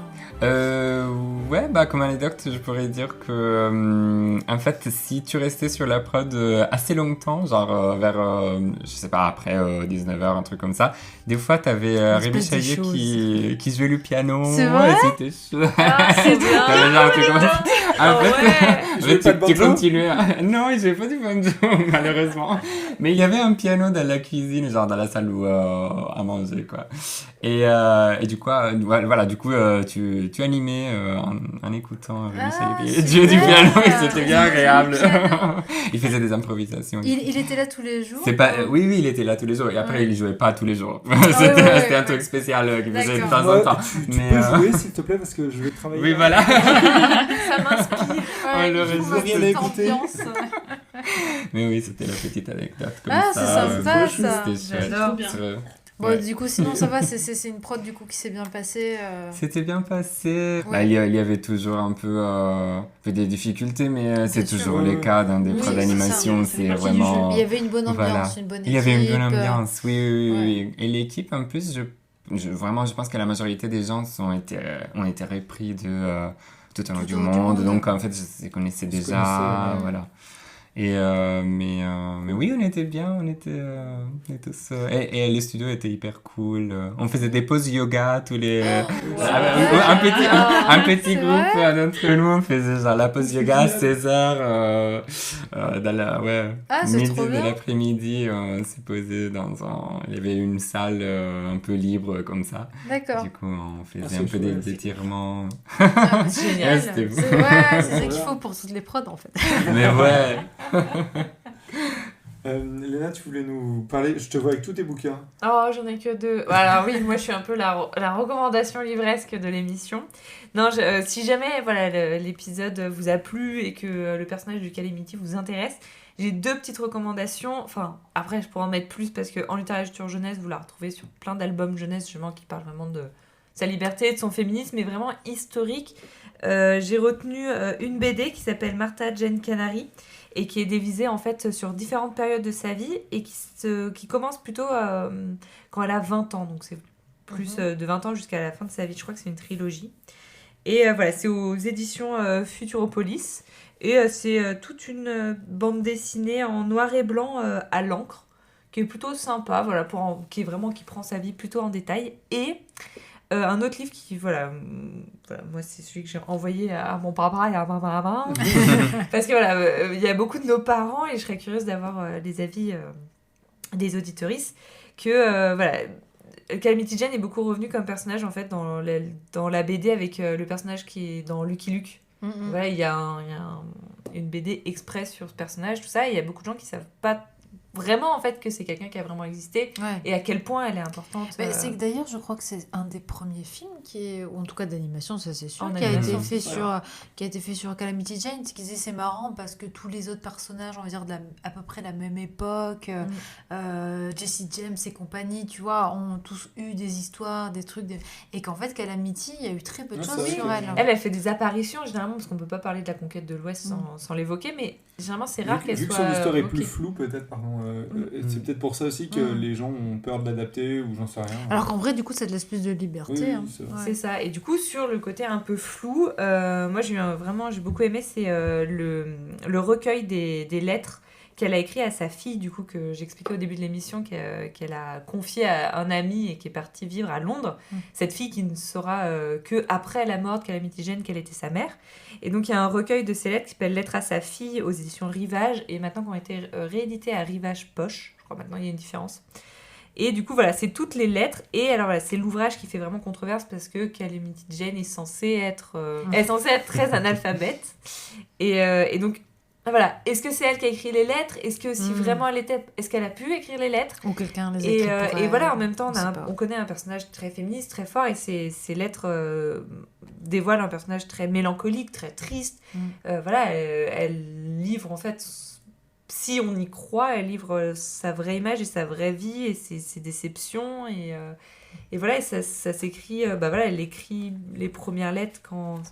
Ouais, comme anecdote, je pourrais dire que en fait, si tu restais sur la prod assez longtemps, genre vers, je sais pas, après 19h, un truc comme ça, des fois t'avais Rémi Chaillet qui jouait le piano. C'est vrai? C'était chaud. C'est bien. T'avais genre un truc comme ça. En fait, tu continuais. Non, il jouait pas du banjo, malheureusement. Mais il y avait un piano dans la cuisine, genre dans la salle où à manger, quoi. Et du coup, voilà, du coup, tu animais en écoutant Rémi Chaillet jouer du piano, et c'était bien agréable. Il faisait des improvisations. Il était là tous les jours? Oui, il était là tous les jours, et après il jouait pas tous les jours. C'était un truc spécial qu'il faisait de temps en temps. Tu peux jouer s'il te plaît, parce que je vais travailler. Oui, voilà. Ça m'inspire. Le réseau, rien à écouter. Mais oui, c'était la petite anecdote comme ça. C'est sympa ça. C'était chouette. Bon, du coup, sinon ça va, c'est une prod du coup qui s'est bien passée. C'était bien passé. Ouais. Il y avait toujours un peu des difficultés, mais c'est toujours le cas dans des prods d'animation. C'est vraiment. Il y avait une bonne ambiance, voilà. une bonne équipe. Il y avait une bonne ambiance, oui. Et l'équipe, en plus, je pense que la majorité des gens ont été repris de tout au long du monde. Donc en fait, je les connaissais déjà, voilà. Mais oui, on était bien, on était tous... et les studios étaient hyper cool. On faisait des pauses yoga tous les... un petit groupe d'entre nous, on faisait genre la pause yoga à 16h, dans la midi de l'après-midi, on s'est posé il y avait une salle un peu libre comme ça. D'accord. Du coup, on faisait un peu d'étirements. C'est génial. C'était beau. C'est ça qu'il faut pour toutes les prods en fait. Mais ouais. Léna, tu voulais nous parler, je te vois avec tous tes bouquins. Oh, j'en ai que 2. Alors oui, moi je suis un peu la recommandation livresque de l'émission. Non, si jamais l'épisode vous a plu et que le personnage de Calamity vous intéresse, j'ai 2 petites recommandations. Enfin, après je pourrais en mettre plus parce qu'en littérature jeunesse, vous la retrouvez sur plein d'albums jeunesse justement qui parlent vraiment de sa liberté, de son féminisme, mais vraiment historique. J'ai retenu une BD qui s'appelle Martha Jane Canary et qui est divisée en fait sur différentes périodes de sa vie et qui commence plutôt quand elle a 20 ans, donc c'est plus de 20 ans jusqu'à la fin de sa vie. Je crois que c'est une trilogie. Et c'est aux éditions Futuropolis et c'est toute une bande dessinée en noir et blanc à l'encre qui est plutôt sympa, qui prend sa vie plutôt en détail. Et un autre livre qui, moi c'est celui que j'ai envoyé à mon papa et à ma maman, parce que il y a beaucoup de nos parents et je serais curieuse d'avoir les avis des auditorices, que Calamity Jane est beaucoup revenue comme personnage en fait dans la BD avec le personnage qui est dans Lucky Luke. Voilà, il y a une BD express sur ce personnage, tout ça, et il y a beaucoup de gens qui savent pas vraiment en fait que c'est quelqu'un qui a vraiment existé et à quel point elle est importante. C'est que d'ailleurs je crois que c'est un des premiers films ou en tout cas d'animation, ça c'est sûr, qui a été fait sur Calamity Jane. Ce qu'ils disaient, c'est marrant parce que tous les autres personnages, on va dire à peu près la même époque, Jesse James et compagnie, tu vois, ont tous eu des histoires, des trucs, et qu'en fait Calamity, il y a eu très peu de choses sur elle. Elle fait des apparitions généralement parce qu'on peut pas parler de la conquête de l'Ouest sans l'évoquer, mais généralement c'est rare qu'elle soit. Vu que son histoire est plus floue peut-être, c'est peut-être pour ça aussi que les gens ont peur de l'adapter ou j'en sais rien. Alors qu'en vrai, du coup, ça te laisse plus de liberté. C'est ça. Et du coup, sur le côté un peu flou, moi j'ai beaucoup aimé, c'est le recueil des lettres qu'elle a écrit à sa fille, du coup, que j'expliquais au début de l'émission, qu'elle a confié à un ami et qui est parti vivre à Londres. Cette fille qui ne saura que après la mort de Calamity Jane qu'elle était sa mère. Et donc, il y a un recueil de ces lettres qui s'appelle Lettres à sa fille aux éditions Rivage, et maintenant qui ont été rééditées à Rivage Poche. Je crois maintenant il y a une différence. Et du coup, c'est toutes les lettres. Et alors, c'est l'ouvrage qui fait vraiment controverse parce que Calamity Jane est censée être très analphabète. Et donc, est-ce que c'est elle qui a écrit les lettres ? Est-ce que si vraiment est-ce qu'elle a pu écrire les lettres ? Ou quelqu'un les a écrites pour elle, en même temps, on connaît un personnage très féministe, très fort, et ces lettres dévoilent un personnage très mélancolique, très triste. Elle livre en fait, si on y croit, elle livre sa vraie image et sa vraie vie et ses déceptions et ça s'écrit. Elle écrit les premières lettres quand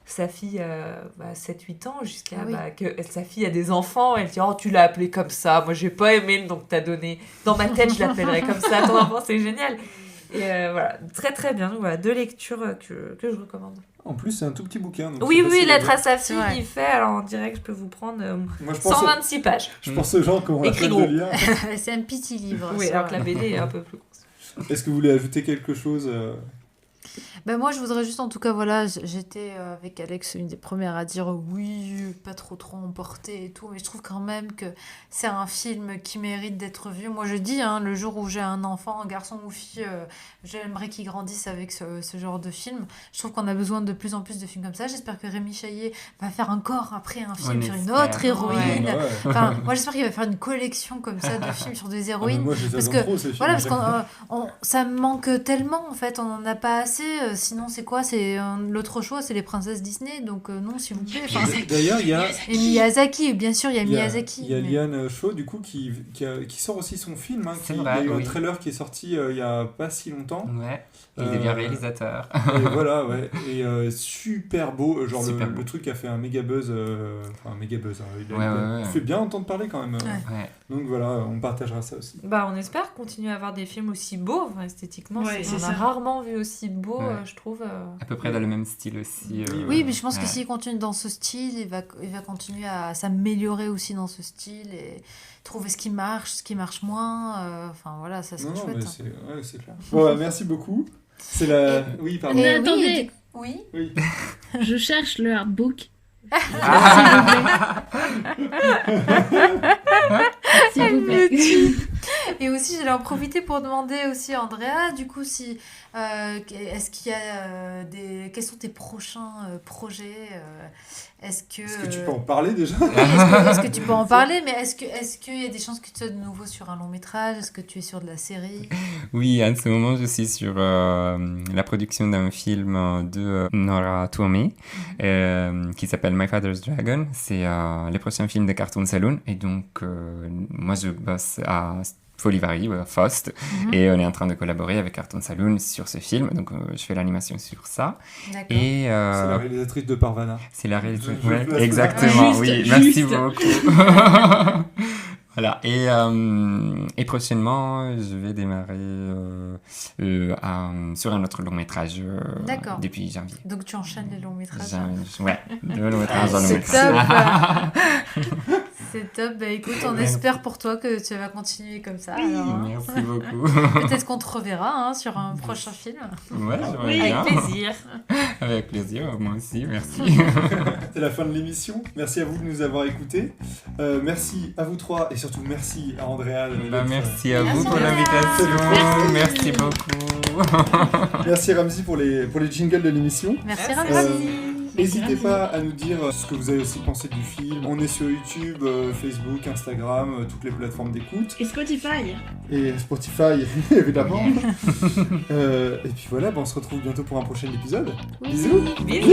sa fille a 7-8 ans, jusqu'à que sa fille a des enfants. Elle dit « Oh, tu l'as appelé comme ça, moi j'ai pas aimé le nom que t'as donné. Dans ma tête, je l'appellerai comme ça, ton enfant, c'est génial. » Et très très bien. Donc, 2 lectures que je recommande. En plus, c'est un tout petit bouquin. Donc oui, Lettre à sa fille, il fait. Alors en direct, je peux vous prendre 126 pages. Je pense aux gens qui ont la peine de lire. C'est un petit livre. Oui, alors que la BD est un peu plus grosse. Est-ce que vous voulez ajouter quelque chose moi je voudrais juste, en tout cas j'étais avec Alex une des premières à dire oui, pas trop emporté et tout, mais je trouve quand même que c'est un film qui mérite d'être vu. Moi je dis, le jour où j'ai un enfant, un garçon ou fille, j'aimerais qu'il grandisse avec ce genre de film. Je trouve qu'on a besoin de plus en plus de films comme ça. J'espère que Rémi Chaillet va faire encore après un film sur une autre héroïne. Enfin, moi j'espère qu'il va faire une collection comme ça de films sur des héroïnes. Moi, parce que ça me manque tellement en fait, on en a pas assez. Sinon c'est quoi, l'autre choix, c'est les princesses Disney, donc non s'il vous plaît. D'ailleurs il y a et Miyazaki, bien sûr, il y a Miyazaki. Il y a Liane Shaw du coup qui sort aussi son film. Il y a eu un trailer qui est sorti il y a pas si longtemps. Ouais. Il devient réalisateur. Et voilà, et super beau, genre le truc a fait un méga buzz. Il fait bien entendre parler quand même. Donc voilà, on partagera ça aussi. On espère continuer à avoir des films aussi beaux, esthétiquement. On a rarement vu aussi beau, je trouve. À peu près dans le même style aussi. Oui, mais je pense que s'il continue dans ce style, il va continuer à s'améliorer aussi dans ce style et trouver ce qui marche moins. Enfin voilà, ça c'est chouette. Mais c'est clair. Bon, merci beaucoup. C'est la. Oui, pardon. Mais attendez. Oui. Je cherche le artbook. S'il vous plaît. Et aussi, j'allais en profiter pour demander aussi à Andrea, du coup, si est-ce qu'il y a quels sont tes prochains projets Est-ce que tu peux en parler déjà Est-ce que tu peux en parler? Mais est-ce qu'il y a des chances que tu sois de nouveau sur un long métrage? Est-ce que tu es sur de la série? Oui, en ce moment, je suis sur la production d'un film de Nora Twomey qui s'appelle My Father's Dragon. C'est le prochain film de Cartoon Saloon. Et donc, moi, je bosse à Folivari, Faust, et on est en train de collaborer avec Cartoon Saloon sur ce film, donc je fais l'animation sur ça. D'accord. Et c'est la réalisatrice de Parvana. C'est la réalisatrice, exactement, merci beaucoup. Voilà, et prochainement, je vais démarrer sur un autre long métrage depuis janvier. Donc tu enchaînes les longs métrages. Ouais, le long métrage dans le long C'est métrage. C'est top. Bah écoute, on espère pour toi que tu vas continuer comme ça. Alors, merci beaucoup. Peut-être qu'on te reverra sur un prochain film. Ouais, j'aimerais bien. Avec plaisir. Avec plaisir, moi aussi, merci. C'est la fin de l'émission. Merci à vous de nous avoir écoutés. Merci à vous trois et surtout merci à Andrea. Merci à vous pour l'invitation. Merci beaucoup. Merci Ramzy pour les jingles de l'émission. Merci Ramzy. N'hésitez pas à nous dire ce que vous avez aussi pensé du film. On est sur YouTube, Facebook, Instagram, toutes les plateformes d'écoute. Et Spotify. Et Spotify, évidemment. Et puis voilà, on se retrouve bientôt pour un prochain épisode. Oui. Bisous. Bisous.